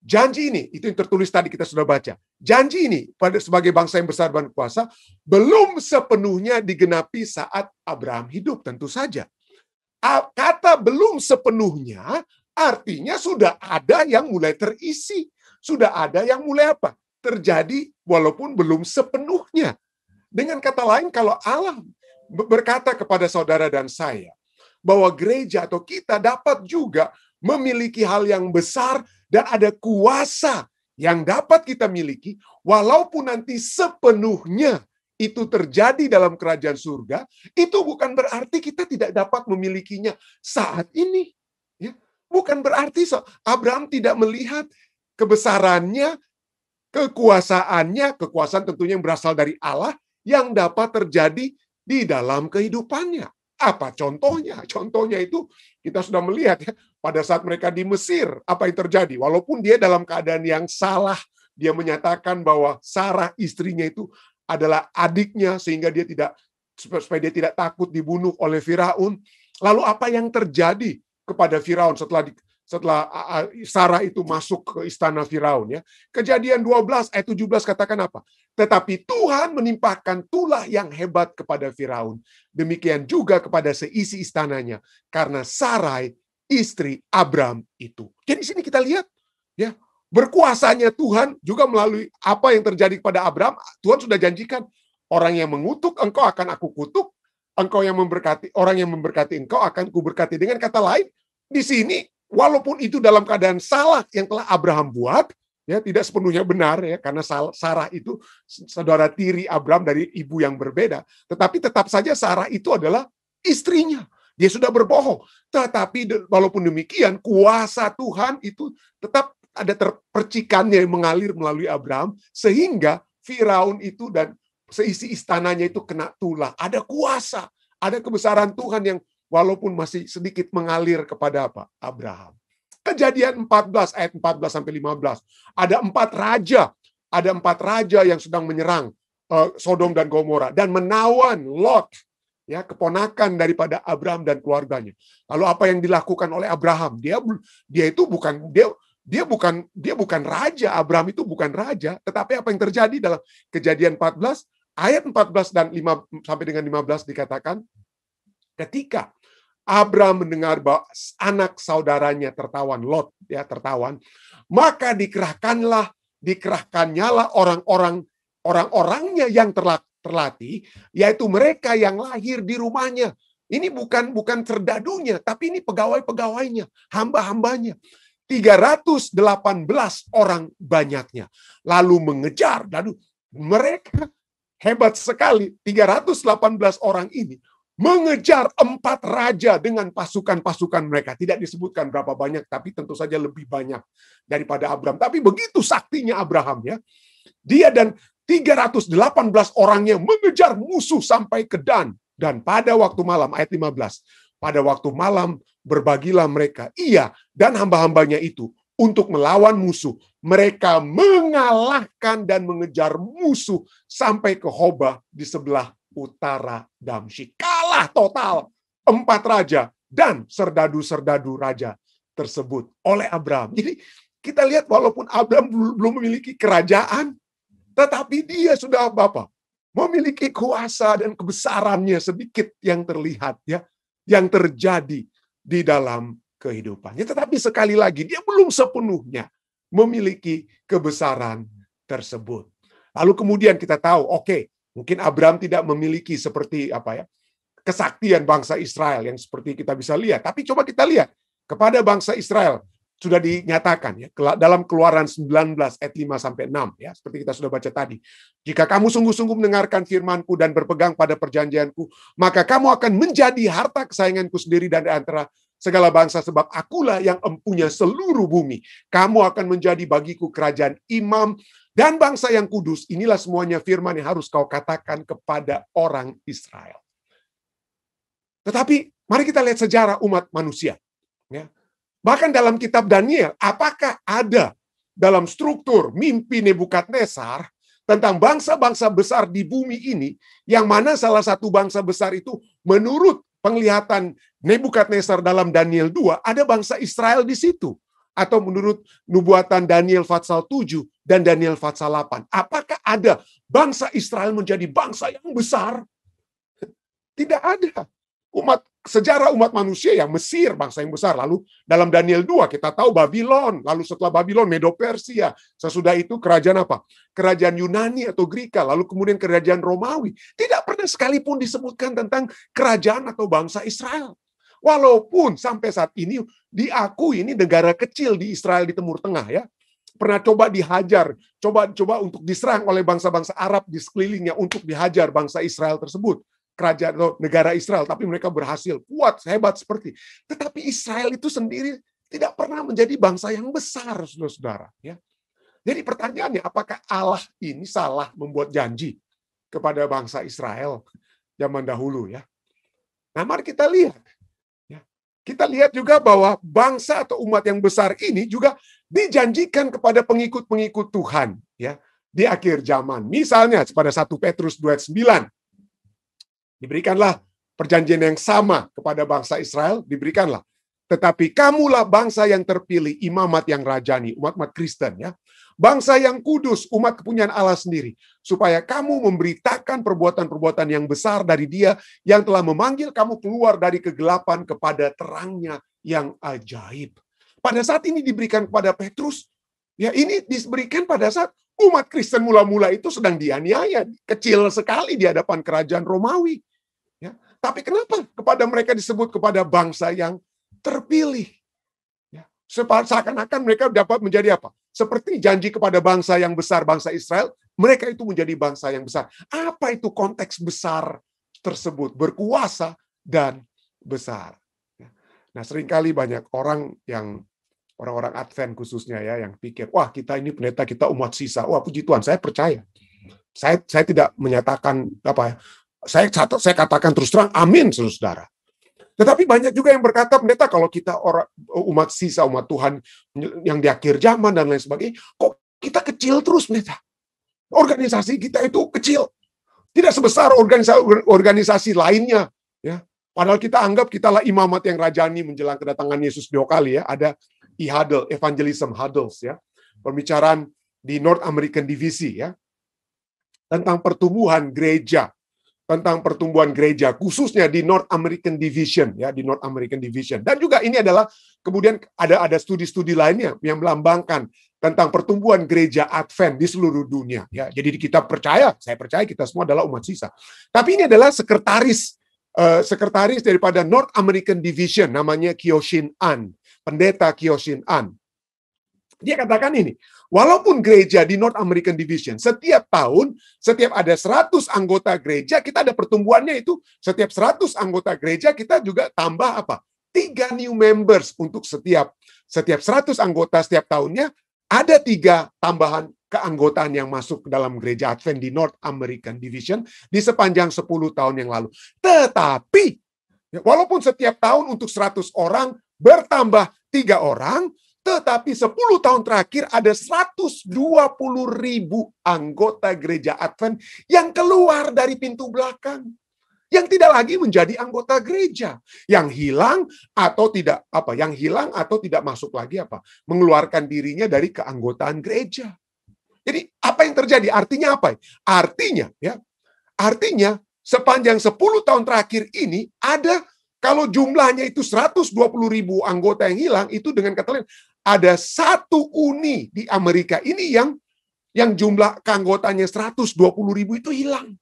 Janji ini, itu yang tertulis tadi kita sudah baca. Janji ini pada sebagai bangsa yang besar dan kuasa belum sepenuhnya digenapi saat Abraham hidup, tentu saja. Kata belum sepenuhnya artinya sudah ada yang mulai terisi. Sudah ada yang mulai apa? Terjadi walaupun belum sepenuhnya. Dengan kata lain, kalau Allah berkata kepada saudara dan saya bahwa gereja atau kita dapat juga memiliki hal yang besar dan ada kuasa yang dapat kita miliki, walaupun nanti sepenuhnya itu terjadi dalam kerajaan surga, itu bukan berarti kita tidak dapat memilikinya saat ini. Ya, bukan berarti Abraham tidak melihat kebesarannya, kekuasaannya, kekuasaan tentunya yang berasal dari Allah yang dapat terjadi di dalam kehidupannya. Apa contohnya? Contohnya itu kita sudah melihat ya, pada saat mereka di Mesir, apa yang terjadi? Walaupun dia dalam keadaan yang salah, dia menyatakan bahwa Sarah istrinya itu adalah adiknya sehingga dia tidak, supaya dia tidak takut dibunuh oleh Firaun. Lalu apa yang terjadi kepada Firaun setelah Sarah itu masuk ke istana Firaun ya? Kejadian 12 ayat 17 katakan apa? Tetapi Tuhan menimpakan tulah yang hebat kepada Firaun. Demikian juga kepada seisi istananya karena Sarai istri Abram itu. Jadi di sini kita lihat ya, berkuasanya Tuhan juga melalui apa yang terjadi kepada Abram. Tuhan sudah janjikan, orang yang mengutuk engkau akan aku kutuk, engkau yang memberkati, orang yang memberkati engkau akan kuberkati. Dengan kata lain, di sini walaupun itu dalam keadaan salah yang telah Abraham buat, ya tidak sepenuhnya benar ya, karena Sarah itu saudara tiri Abram dari ibu yang berbeda, tetapi tetap saja Sarah itu adalah istrinya. Dia sudah berbohong. Tetapi walaupun demikian, kuasa Tuhan itu tetap ada percikannya yang mengalir melalui Abraham, sehingga Firaun itu dan seisi istananya itu kena tulah. Ada kuasa, ada kebesaran Tuhan yang walaupun masih sedikit mengalir kepada apa? Abraham. Kejadian 14 ayat 14 sampai 15. Ada 4 raja yang sedang menyerang Sodom dan Gomora dan menawan Lot, ya, keponakan daripada Abraham dan keluarganya. Lalu apa yang dilakukan oleh Abraham? Dia bukan raja. Abraham itu bukan raja, tetapi apa yang terjadi dalam Kejadian 14 ayat 14 dan 5 sampai dengan 15 dikatakan, ketika Abraham mendengar bahwa anak saudaranya tertawan, Lot ya tertawan, maka dikerahkannyalah orang-orangnya yang terlatih, yaitu mereka yang lahir di rumahnya. Ini bukan serdadunya, tapi ini pegawai-pegawainya, hamba-hambanya. 318 orang banyaknya. Lalu mengejar, lalu mereka hebat sekali, 318 orang ini mengejar 4 raja dengan pasukan-pasukan mereka. Tidak disebutkan berapa banyak, tapi tentu saja lebih banyak daripada Abraham. Tapi begitu saktinya Abraham ya, dia dan 318 orangnya mengejar musuh sampai ke Dan. Dan pada waktu malam, ayat 15, pada waktu malam berbagilah mereka, ia dan hamba-hambanya itu, untuk melawan musuh. Mereka mengalahkan dan mengejar musuh sampai ke Hobah di sebelah utara Damsyik. Kalah total 4 raja dan serdadu-serdadu raja tersebut oleh Abraham. Jadi kita lihat walaupun Abraham belum memiliki kerajaan, tetapi dia sudah memiliki kuasa dan kebesarannya sedikit yang terlihat ya, yang terjadi di dalam kehidupannya. Tetapi sekali lagi dia belum sepenuhnya memiliki kebesaran tersebut. Lalu kemudian kita tahu, mungkin Abraham tidak memiliki seperti kesaktian bangsa Israel yang seperti kita bisa lihat. Tapi coba kita lihat kepada bangsa Israel sudah dinyatakan ya dalam Keluaran 19 ayat 5 sampai 6 ya, seperti kita sudah baca tadi. Jika kamu sungguh-sungguh mendengarkan firman-Ku dan berpegang pada perjanjian-Ku, maka kamu akan menjadi harta kesayangan-Ku sendiri dari antara segala bangsa, sebab Akulah yang empunya seluruh bumi. Kamu akan menjadi bagiku kerajaan imam dan bangsa yang kudus. Inilah semuanya firman yang harus kau katakan kepada orang Israel. Tetapi mari kita lihat sejarah umat manusia. Ya. Bahkan dalam kitab Daniel, apakah ada dalam struktur mimpi Nebukadnezar tentang bangsa-bangsa besar di bumi ini, yang mana salah satu bangsa besar itu menurut penglihatan Nebukadnezar dalam Daniel 2, ada bangsa Israel di situ. Atau menurut nubuatan Daniel pasal 7 dan Daniel pasal 8. Apakah ada bangsa Israel menjadi bangsa yang besar? Tidak ada. Sejarah umat manusia yang Mesir, bangsa yang besar. Lalu dalam Daniel 2 kita tahu Babylon. Lalu setelah Babylon, Medo-Persia. Sesudah itu kerajaan apa? Kerajaan Yunani atau Greka. Lalu kemudian kerajaan Romawi. Tidak pernah sekalipun disebutkan tentang kerajaan atau bangsa Israel. Walaupun sampai saat ini diakui ini negara kecil di Israel di Timur Tengah ya. Pernah coba dihajar, coba untuk diserang oleh bangsa-bangsa Arab di sekelilingnya untuk dihajar bangsa Israel tersebut. Kerajaan atau negara Israel, tapi mereka berhasil kuat, hebat seperti. Tetapi Israel itu sendiri tidak pernah menjadi bangsa yang besar, saudara-saudara. Ya. Jadi pertanyaannya, apakah Allah ini salah membuat janji kepada bangsa Israel zaman dahulu? Ya. Nah, mari kita lihat. Ya. Kita lihat juga bahwa bangsa atau umat yang besar ini juga dijanjikan kepada pengikut-pengikut Tuhan. Ya, di akhir zaman. Misalnya pada 1 Petrus 2:9. Diberikanlah perjanjian yang sama kepada bangsa Israel, diberikanlah. Tetapi kamulah bangsa yang terpilih, imamat yang rajani, umat-umat Kristen ya. Bangsa yang kudus, umat kepunyaan Allah sendiri. Supaya kamu memberitakan perbuatan-perbuatan yang besar dari Dia yang telah memanggil kamu keluar dari kegelapan kepada terangnya yang ajaib. Pada saat ini diberikan kepada Petrus, ya ini diberikan pada saat umat Kristen mula-mula itu sedang dianiaya, kecil sekali di hadapan kerajaan Romawi. Ya, tapi kenapa kepada mereka disebut kepada bangsa yang terpilih? Ya, seakan-akan mereka dapat menjadi apa? Seperti janji kepada bangsa yang besar, bangsa Israel, mereka itu menjadi bangsa yang besar. Apa itu konteks besar tersebut? Berkuasa dan besar. Ya. Nah, seringkali banyak orang Advent khususnya ya yang pikir, wah kita ini pendeta kita umat sisa. Wah puji Tuhan, saya percaya. Saya tidak menyatakan apa ya. Saya katakan terus terang, amin, saudara. Tetapi banyak juga yang berkata, pendeta, kalau kita orang umat sisa, umat Tuhan yang di akhir zaman dan lain sebagainya, kok kita kecil terus, pendeta? Organisasi kita itu kecil, tidak sebesar organisasi lainnya. Ya, padahal kita anggap kitalah imamat yang rajani menjelang kedatangan Yesus 2 kali ya. Ada e-huddle, evangelism huddles ya, pembicaraan di North American Divisi ya, tentang pertumbuhan gereja. Khususnya di North American Division ya, di North American Division. Dan juga ini adalah kemudian ada studi-studi lainnya yang melambangkan tentang pertumbuhan gereja Advent di seluruh dunia ya. Jadi saya percaya kita semua adalah umat sisa. Tapi ini adalah sekretaris daripada North American Division namanya Kyoshin An, pendeta Kyoshin An. Dia katakan ini, walaupun gereja di North American Division setiap tahun, setiap ada 100 anggota gereja, kita ada pertumbuhannya itu, setiap 100 anggota gereja kita juga tambah apa? 3 new members untuk setiap 100 anggota setiap tahunnya, ada 3 tambahan keanggotaan yang masuk ke dalam gereja Advent di North American Division di sepanjang 10 tahun yang lalu. Tetapi, walaupun setiap tahun untuk 100 orang bertambah 3 orang, tetapi 10 tahun terakhir ada 120.000 anggota gereja Advent yang keluar dari pintu belakang. Yang tidak lagi menjadi anggota gereja. Yang hilang atau tidak masuk lagi mengeluarkan dirinya dari keanggotaan gereja. Jadi apa yang terjadi? Artinya apa? Artinya sepanjang 10 tahun terakhir ini ada, kalau jumlahnya itu 120.000 anggota yang hilang, itu dengan kata lain ada 1 uni di Amerika ini yang jumlah keanggotaannya 120.000 itu hilang.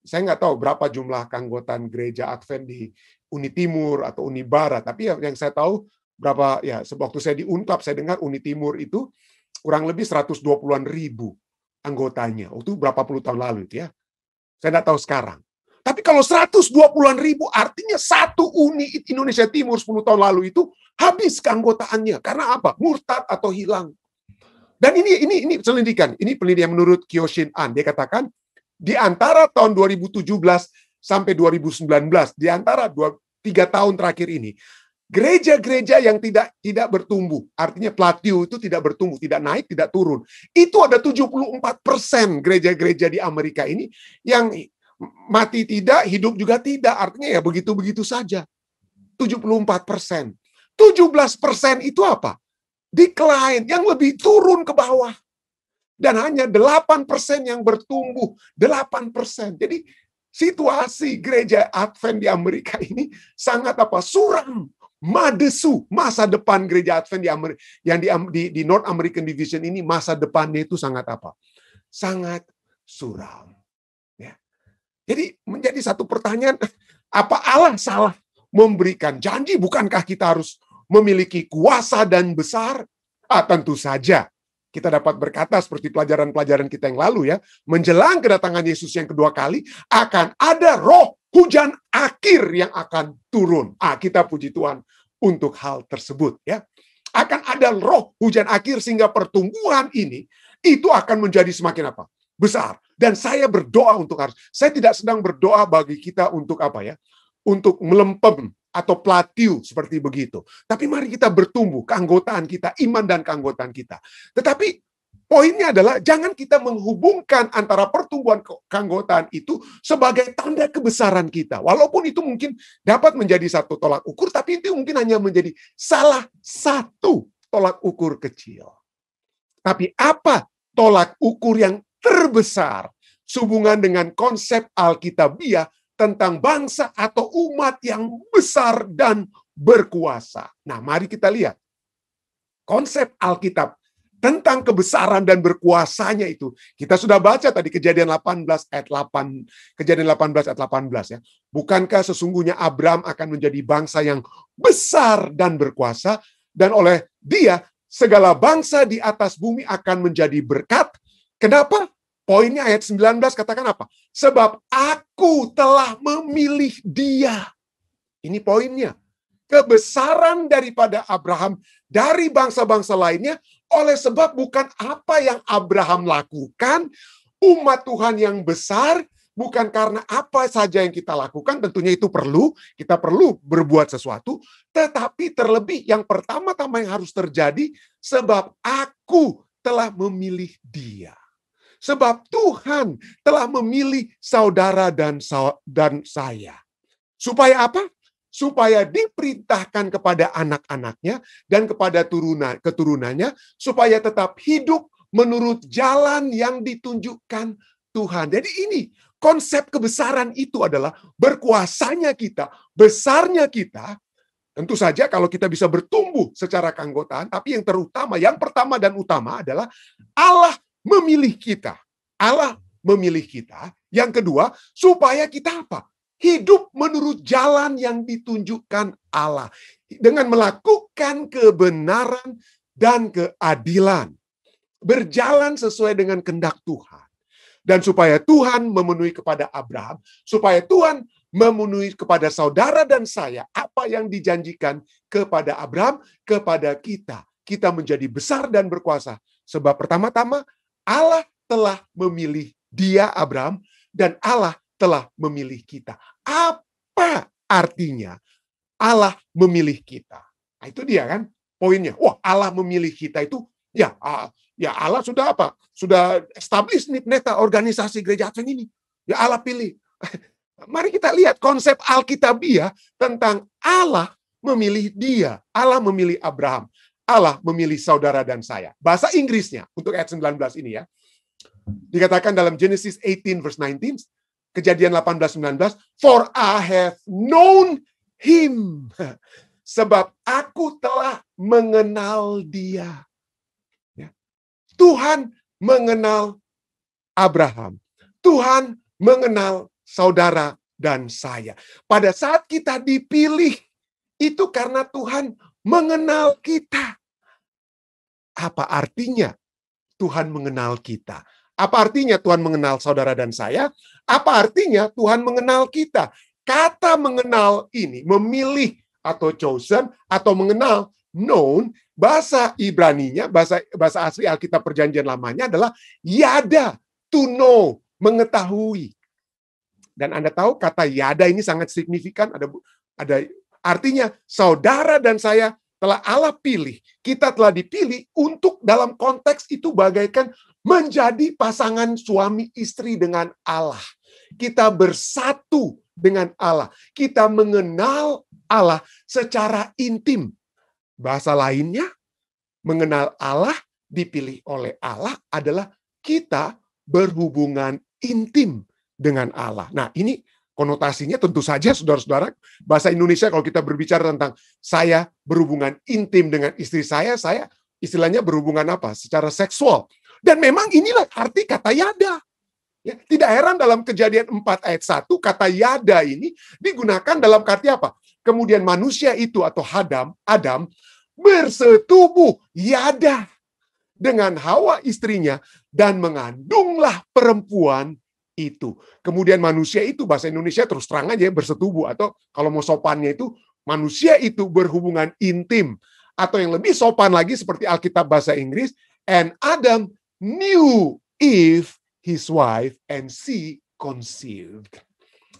Saya nggak tahu berapa jumlah keanggotaan gereja Advent di Uni Timur atau Uni Barat, tapi yang saya tahu berapa ya, waktu saya di Unclub saya dengar Uni Timur itu kurang lebih 120-an ribu anggotanya. Itu berapa puluh tahun lalu itu ya. Saya nggak tahu sekarang. Tapi kalau 120-an ribu artinya 1 uni Indonesia Timur 10 tahun lalu itu habis keanggotaannya. Karena apa? Murtad atau hilang. Dan ini penelitian. Ini penelitian menurut Kyoshin An. Dia katakan di antara tahun 2017 sampai 2019, di antara 3 tahun terakhir ini, gereja-gereja yang tidak bertumbuh, artinya plateau itu tidak bertumbuh, tidak naik, tidak turun. Itu ada 74% gereja-gereja di Amerika ini yang mati tidak, hidup juga tidak. Artinya ya begitu-begitu saja. 74%. 17% itu apa? decline, yang lebih turun ke bawah. Dan hanya 8% yang bertumbuh, 8%. Jadi situasi gereja Advent di Amerika ini sangat suram, madesu. Masa depan gereja Advent di Amerika, yang di North American Division ini, masa depannya itu sangat sangat suram. Ya. Jadi menjadi satu pertanyaan, apa Allah salah memberikan janji? Bukankah kita harus memiliki kuasa dan besar? Tentu saja. Kita dapat berkata seperti pelajaran-pelajaran kita yang lalu ya, menjelang kedatangan Yesus yang kedua kali, akan ada roh hujan akhir yang akan turun. Kita puji Tuhan untuk hal tersebut ya. Akan ada roh hujan akhir sehingga pertumbuhan ini, itu akan menjadi semakin besar. Dan saya berdoa saya tidak sedang berdoa bagi kita untuk untuk melempem atau plateau seperti begitu. Tapi mari kita bertumbuh, keanggotaan kita, iman dan keanggotaan kita. Tetapi poinnya adalah jangan kita menghubungkan antara pertumbuhan keanggotaan itu sebagai tanda kebesaran kita. Walaupun itu mungkin dapat menjadi satu tolak ukur, tapi itu mungkin hanya menjadi salah satu tolak ukur kecil. Tapi apa tolak ukur yang terbesar sehubungan dengan konsep Alkitabiah tentang bangsa atau umat yang besar dan berkuasa? Nah, mari kita lihat. Konsep Alkitab tentang kebesaran dan berkuasanya itu, kita sudah baca tadi Kejadian 18 ayat 8. Kejadian 18 ayat 18 ya. Bukankah sesungguhnya Abraham akan menjadi bangsa yang besar dan berkuasa, dan oleh dia segala bangsa di atas bumi akan menjadi berkat. Kenapa? Poinnya ayat 19 katakan apa? Sebab aku telah memilih dia. Ini poinnya. Kebesaran daripada Abraham dari bangsa-bangsa lainnya oleh sebab bukan apa yang Abraham lakukan, umat Tuhan yang besar, bukan karena apa saja yang kita lakukan, tentunya itu kita perlu berbuat sesuatu, tetapi terlebih yang pertama-tama yang harus terjadi, sebab aku telah memilih dia. Sebab Tuhan telah memilih saudara dan saya. Supaya apa? Supaya diperintahkan kepada anak-anaknya dan kepada keturunannya, supaya tetap hidup menurut jalan yang ditunjukkan Tuhan. Jadi ini, konsep kebesaran itu adalah berkuasanya kita, besarnya kita. Tentu saja kalau kita bisa bertumbuh secara keanggotaan, tapi yang pertama dan utama adalah Allah memilih kita. Allah memilih kita. Yang kedua, supaya kita hidup menurut jalan yang ditunjukkan Allah. Dengan melakukan kebenaran dan keadilan. Berjalan sesuai dengan kehendak Tuhan. Dan supaya Tuhan memenuhi kepada Abraham, supaya Tuhan memenuhi kepada saudara dan saya apa yang dijanjikan kepada Abraham, kepada kita. Kita menjadi besar dan berkuasa. Sebab pertama-tama Allah telah memilih dia, Abraham, dan Allah telah memilih kita. Apa artinya Allah memilih kita? Nah, itu dia kan poinnya. Wah, Allah memilih kita itu, ya Allah sudah sudah establish nih pendeta organisasi gereja Advent ini. Ya Allah pilih. Mari kita lihat konsep Alkitabiah tentang Allah memilih dia. Allah memilih Abraham. Allah memilih saudara dan saya. Bahasa Inggrisnya untuk ayat 19 ini ya. Dikatakan dalam Genesis 18 verse 19, Kejadian 18:19, for I have known him. Sebab aku telah mengenal dia. Ya. Tuhan mengenal Abraham. Tuhan mengenal saudara dan saya. Pada saat kita dipilih, itu karena Tuhan mengenal kita. Apa artinya Tuhan mengenal kita? Apa artinya Tuhan mengenal saudara dan saya? Apa artinya Tuhan mengenal kita? Kata mengenal ini, memilih atau chosen, atau mengenal, known, bahasa Ibraninya, bahasa asli Alkitab Perjanjian Lamanya adalah yada, to know, mengetahui. Dan Anda tahu kata yada ini sangat signifikan, ada artinya saudara dan saya telah Allah pilih. Kita telah dipilih untuk dalam konteks itu bagaikan menjadi pasangan suami istri dengan Allah. Kita bersatu dengan Allah. Kita mengenal Allah secara intim. Bahasa lainnya, mengenal Allah, dipilih oleh Allah adalah kita berhubungan intim dengan Allah. Nah, ini konotasinya tentu saja, saudara-saudara, bahasa Indonesia kalau kita berbicara tentang saya berhubungan intim dengan istri saya istilahnya berhubungan apa? Secara seksual. Dan memang inilah arti kata yada. Ya, tidak heran dalam Kejadian 4 ayat 1, kata yada ini digunakan dalam arti apa? Kemudian manusia itu atau Adam bersetubuh yada dengan Hawa istrinya dan mengandunglah perempuan itu. Kemudian manusia itu, bahasa Indonesia terus terang aja bersetubuh, atau kalau mau sopannya itu manusia itu berhubungan intim, atau yang lebih sopan lagi seperti Alkitab bahasa Inggris, and Adam knew Eve his wife and she conceived.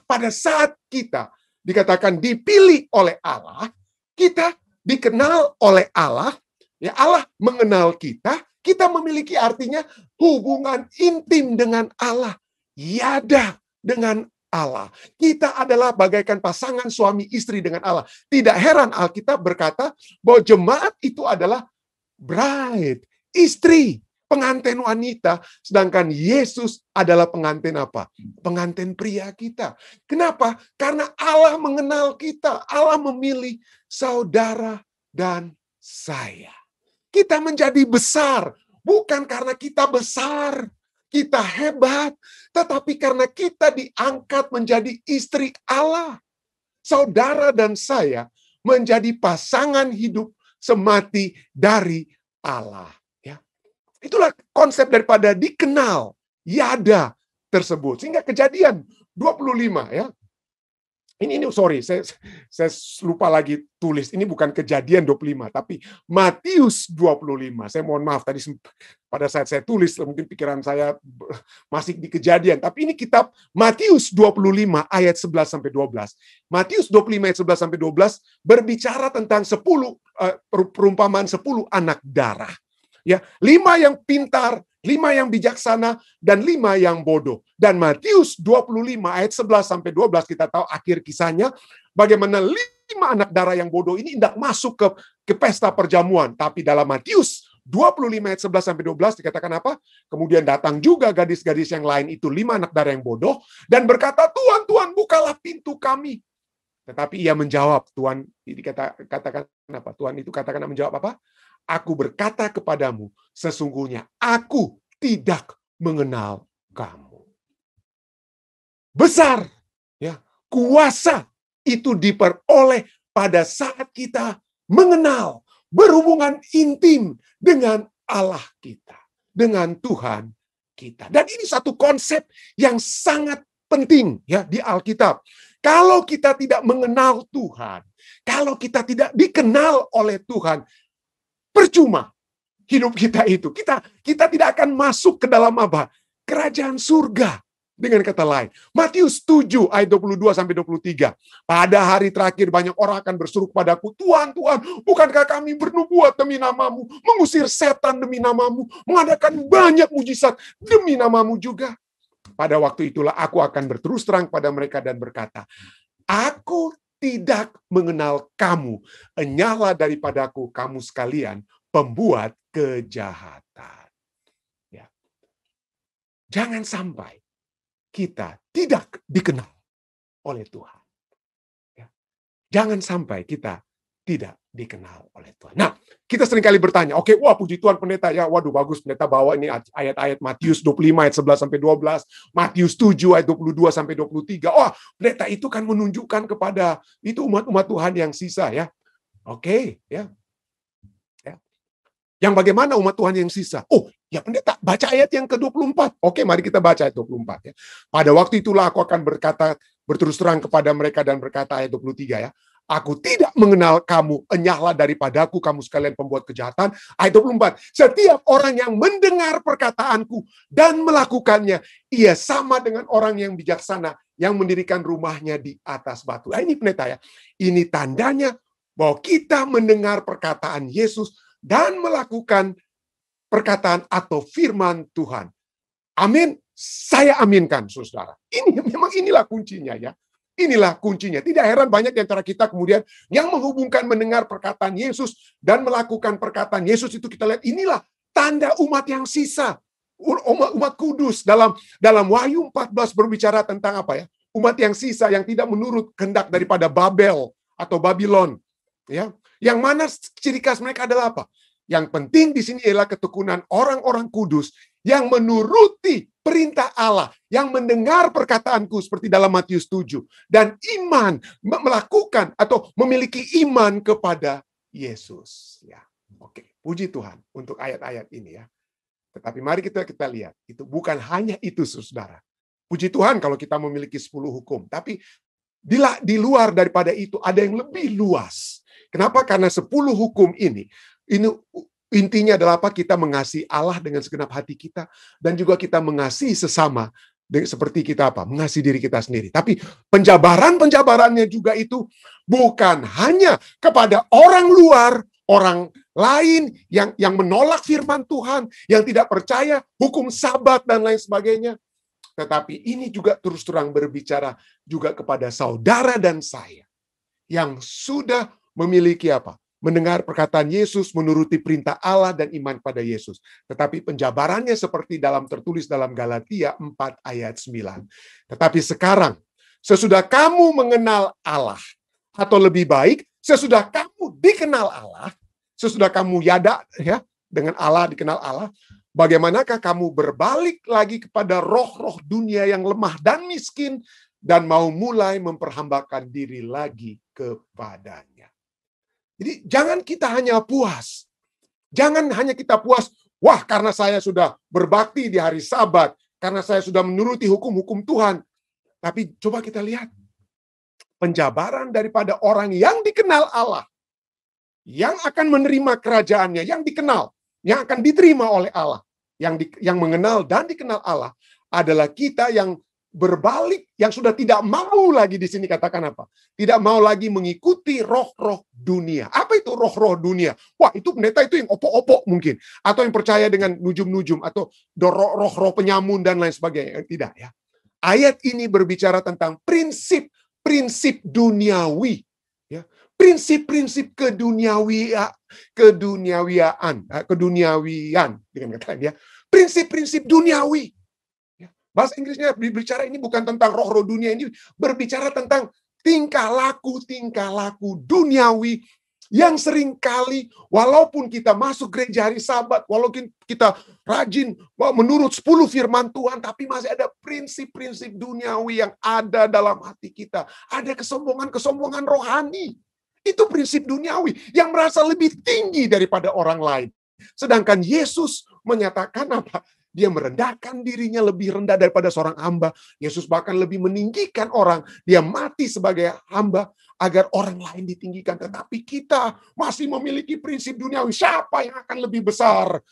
Pada saat kita dikatakan dipilih oleh Allah, kita dikenal oleh Allah, ya Allah mengenal kita, kita memiliki artinya hubungan intim dengan Allah, yada dengan Allah. Kita adalah bagaikan pasangan suami istri dengan Allah. Tidak heran Alkitab berkata bahwa jemaat itu adalah bride, istri, pengantin wanita, sedangkan Yesus adalah pengantin apa? Pengantin pria kita. Kenapa? Karena Allah mengenal kita. Allah memilih saudara dan saya. Kita menjadi besar, bukan karena kita besar, kita hebat, tetapi karena kita diangkat menjadi istri Allah. Saudara dan saya menjadi pasangan hidup semati dari Allah. Itulah konsep daripada dikenal, yada tersebut. Sehingga Kejadian 25 ya. Ini sorry, saya lupa lagi tulis. Ini bukan Kejadian 25, tapi Matius 25. Saya mohon maaf tadi pada saat saya tulis mungkin pikiran saya masih di Kejadian, tapi ini kitab Matius 25 ayat 11 sampai 12. Matius 25 ayat 11 sampai 12 berbicara tentang 10 perumpamaan 10 anak darah. Ya, 5 yang pintar, 5 yang bijaksana, dan 5 yang bodoh. Dan Matius 25 ayat 11 sampai 12 kita tahu akhir kisahnya bagaimana 5 anak darah yang bodoh ini hendak masuk ke pesta perjamuan. Tapi dalam Matius 25 ayat 11 sampai 12 dikatakan apa? Kemudian datang juga gadis-gadis yang lain itu 5 anak darah yang bodoh dan berkata, "Tuhan, Tuhan, bukalah pintu kami." Tetapi ia menjawab, Tuhan katakan apa? Tuhan itu katakan menjawab apa? "Aku berkata kepadamu, sesungguhnya aku tidak mengenal kamu." Besar, ya, kuasa itu diperoleh pada saat kita mengenal, berhubungan intim dengan Allah kita, dengan Tuhan kita. Dan ini satu konsep yang sangat penting ya di Alkitab. Kalau kita tidak mengenal Tuhan, kalau kita tidak dikenal oleh Tuhan, percuma hidup kita itu. Kita tidak akan masuk ke dalam apa? Kerajaan surga. Dengan kata lain, Matius 7 ayat 22 sampai 23. Pada hari terakhir banyak orang akan berseru kepadaku, "Tuhan, Tuhan, bukankah kami bernubuat demi namamu, mengusir setan demi namamu, mengadakan banyak mujizat demi namamu juga?" Pada waktu itulah aku akan berterus terang pada mereka dan berkata, "Aku tidak mengenal kamu, enyahlah daripadaku kamu sekalian pembuat kejahatan." Ya. Jangan sampai kita tidak dikenal oleh Tuhan. Ya. Jangan sampai kita tidak dikenal oleh Tuhan. Nah, kita seringkali bertanya, oke, wah puji Tuhan pendeta, ya waduh bagus pendeta bawa ini ayat-ayat Matius 25 ayat 11 sampai 12, Matius 7 ayat 22 sampai 23. Oh, pendeta itu kan menunjukkan kepada itu umat-umat Tuhan yang sisa ya. Oke, ya. Yang bagaimana umat Tuhan yang sisa? Oh, ya pendeta, baca ayat yang ke-24. Oke, mari kita baca ayat 24 ya. Pada waktu itulah aku akan berterus terang kepada mereka dan berkata ayat 23 ya. Aku tidak mengenal kamu, enyahlah daripadaku kamu sekalian pembuat kejahatan. Ayat 24. Setiap orang yang mendengar perkataanku dan melakukannya, ia sama dengan orang yang bijaksana yang mendirikan rumahnya di atas batu. Nah, ini pendeta ya. Ini tandanya bahwa kita mendengar perkataan Yesus dan melakukan perkataan atau firman Tuhan. Amin. Saya aminkan, saudara. Ini memang inilah kuncinya ya. Inilah kuncinya. Tidak heran banyak di antara kita kemudian yang menghubungkan mendengar perkataan Yesus dan melakukan perkataan Yesus itu kita lihat inilah tanda umat yang sisa. Umat kudus dalam Wahyu 14 berbicara tentang apa ya? Umat yang sisa yang tidak menurut kehendak daripada Babel atau Babylon. Ya, yang mana ciri khas mereka adalah apa? Yang penting di sini adalah ketekunan orang-orang kudus yang menuruti perintah Allah, yang mendengar perkataanku seperti dalam Matius 7 dan iman, melakukan atau memiliki iman kepada Yesus. Ya, oke, puji Tuhan untuk ayat-ayat ini ya. Tetapi mari kita lihat, itu bukan hanya itu, saudara. Puji Tuhan kalau kita memiliki 10 hukum, tapi di luar daripada itu ada yang lebih luas. Kenapa? Karena 10 hukum ini intinya adalah apa? Kita mengasihi Allah dengan segenap hati kita dan juga kita mengasihi sesama seperti kita apa? Mengasihi diri kita sendiri. Tapi penjabarannya juga itu bukan hanya kepada orang luar, orang lain yang menolak firman Tuhan, yang tidak percaya hukum Sabat dan lain sebagainya. Tetapi ini juga terus terang berbicara juga kepada saudara dan saya yang sudah memiliki apa? Mendengar perkataan Yesus, menuruti perintah Allah dan iman pada Yesus. Tetapi penjabarannya seperti tertulis dalam Galatia 4 ayat 9. Tetapi sekarang, sesudah kamu mengenal Allah, atau lebih baik, sesudah kamu dikenal Allah, sesudah kamu dengan Allah, dikenal Allah, bagaimanakah kamu berbalik lagi kepada roh-roh dunia yang lemah dan miskin, dan mau mulai memperhambakan diri lagi kepadanya. Jadi jangan kita hanya puas. Jangan hanya kita puas, wah karena saya sudah berbakti di hari Sabat, karena saya sudah menuruti hukum-hukum Tuhan. Tapi coba kita lihat penjabaran daripada orang yang dikenal Allah, yang akan menerima kerajaannya, yang dikenal, yang akan diterima oleh Allah, yang mengenal dan dikenal Allah adalah kita yang berbalik, yang sudah tidak mau lagi di sini katakan apa? Tidak mau lagi mengikuti roh-roh dunia. Apa itu roh-roh dunia? Wah, itu pendeta itu yang opok-opok mungkin, atau yang percaya dengan nujum-nujum atau roh-roh penyamun dan lain sebagainya. Tidak ya. Ayat ini berbicara tentang prinsip duniawi, ya. Prinsip-prinsip keduniawian, dengan kata ya. Prinsip-prinsip duniawi. Bahasa Inggrisnya berbicara ini bukan tentang roh-roh dunia, ini berbicara tentang tingkah laku duniawi yang seringkali walaupun kita masuk gereja hari Sabat, walaupun kita rajin menurut 10 firman Tuhan, tapi masih ada prinsip-prinsip duniawi yang ada dalam hati kita. Ada kesombongan rohani. Itu prinsip duniawi yang merasa lebih tinggi daripada orang lain. Sedangkan Yesus menyatakan apa? Dia merendahkan dirinya lebih rendah daripada seorang hamba. Yesus bahkan lebih meninggikan orang. Dia mati sebagai hamba agar orang lain ditinggikan. Tetapi kita masih memiliki prinsip duniawi. Siapa yang akan lebih besar?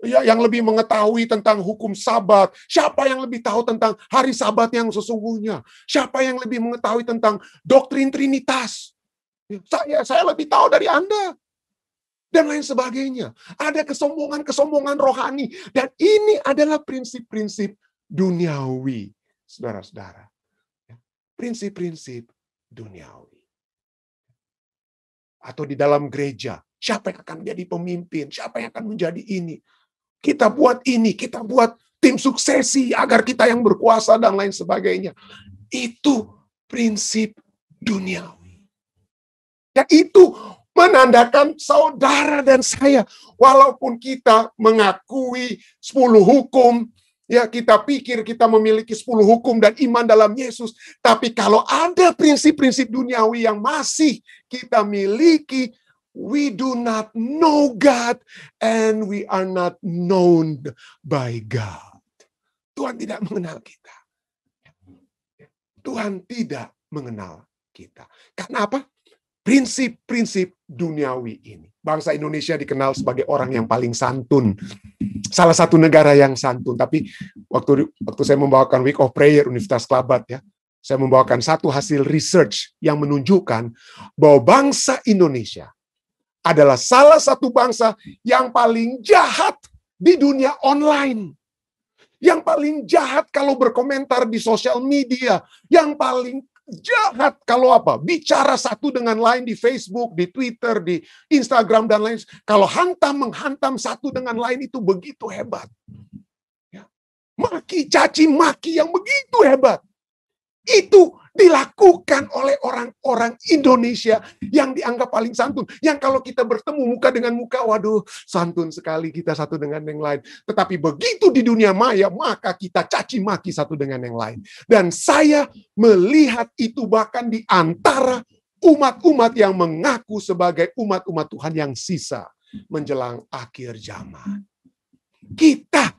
Yang lebih mengetahui tentang hukum Sabat? Siapa yang lebih tahu tentang hari Sabat yang sesungguhnya? Siapa yang lebih mengetahui tentang doktrin Trinitas? Saya lebih tahu dari Anda. Dan lain sebagainya. Ada kesombongan rohani. Dan ini adalah prinsip-prinsip duniawi. Saudara-saudara. Prinsip-prinsip duniawi. Atau di dalam gereja. Siapa yang akan menjadi pemimpin? Siapa yang akan menjadi ini? Kita buat ini. Kita buat tim suksesi agar kita yang berkuasa dan lain sebagainya. Itu prinsip duniawi. Dan itu menandakan saudara dan saya, walaupun kita mengakui 10 hukum, ya kita pikir kita memiliki 10 hukum dan iman dalam Yesus, tapi kalau ada prinsip-prinsip duniawi yang masih kita miliki, we do not know God and we are not known by God. Tuhan tidak mengenal kita. Tuhan tidak mengenal kita. Karena apa? Prinsip-prinsip duniawi ini. Bangsa Indonesia dikenal sebagai orang yang paling santun. Salah satu negara yang santun. Tapi waktu saya membawakan Week of Prayer Universitas Kelabat, ya, saya membawakan satu hasil research yang menunjukkan bahwa bangsa Indonesia adalah salah satu bangsa yang paling jahat di dunia online. Yang paling jahat kalau berkomentar di sosial media. Yang paling jahat kalau apa? Bicara satu dengan lain di Facebook, di Twitter, di Instagram, dan lain. Kalau menghantam satu dengan lain itu begitu hebat. Ya. Maki, caci, maki yang begitu hebat. Itu dilakukan oleh orang-orang Indonesia yang dianggap paling santun. Yang kalau kita bertemu muka dengan muka, waduh, santun sekali kita satu dengan yang lain. Tetapi begitu di dunia maya, maka kita caci maki satu dengan yang lain. Dan saya melihat itu bahkan di antara umat-umat yang mengaku sebagai umat-umat Tuhan yang sisa menjelang akhir zaman. Kita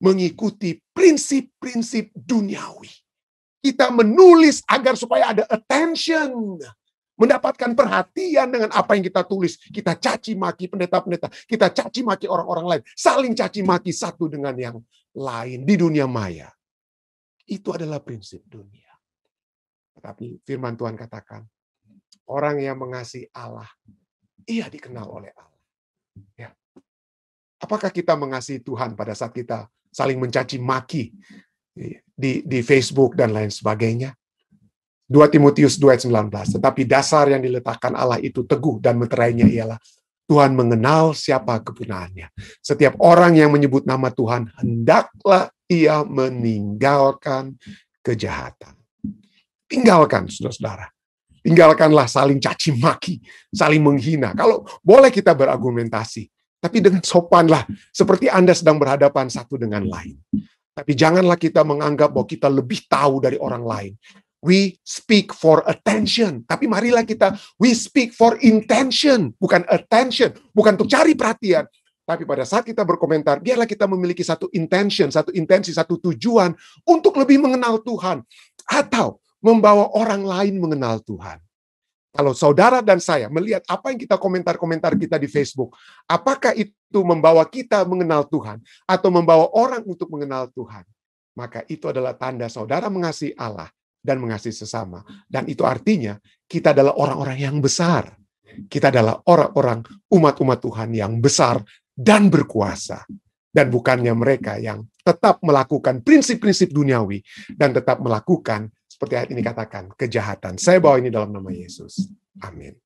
mengikuti prinsip-prinsip duniawi. Kita menulis agar supaya ada attention, mendapatkan perhatian dengan apa yang kita tulis. Kita caci maki pendeta-pendeta, kita caci maki orang-orang lain, saling caci maki satu dengan yang lain di dunia maya. Itu adalah prinsip dunia. Tetapi firman Tuhan katakan, orang yang mengasihi Allah, ia dikenal oleh Allah. Ya. Apakah kita mengasihi Tuhan pada saat kita saling mencaci maki di Facebook dan lain sebagainya? 2 Timotius 2:19. Tetapi dasar yang diletakkan Allah itu teguh dan meterainya ialah Tuhan mengenal siapa kepunaannya. Setiap orang yang menyebut nama Tuhan, hendaklah ia meninggalkan kejahatan. Tinggalkan, saudara-saudara. Tinggalkanlah saling caci maki, saling menghina. Kalau boleh kita berargumentasi, tapi dengan sopanlah, seperti Anda sedang berhadapan satu dengan lain. Tapi janganlah kita menganggap bahwa kita lebih tahu dari orang lain. We speak for attention. Tapi marilah we speak for intention. Bukan attention. Bukan untuk cari perhatian. Tapi pada saat kita berkomentar, biarlah kita memiliki satu intention, satu intensi, satu tujuan untuk lebih mengenal Tuhan. Atau membawa orang lain mengenal Tuhan. Kalau saudara dan saya melihat apa yang kita komentar-komentar kita di Facebook, apakah itu membawa kita mengenal Tuhan atau membawa orang untuk mengenal Tuhan? Maka itu adalah tanda saudara mengasihi Allah dan mengasihi sesama. Dan itu artinya kita adalah orang-orang yang besar. Kita adalah orang-orang umat-umat Tuhan yang besar dan berkuasa. Dan bukannya mereka yang tetap melakukan prinsip-prinsip duniawi dan tetap melakukan seperti ayat ini katakan, kejahatan. Saya bawa ini dalam nama Yesus. Amin.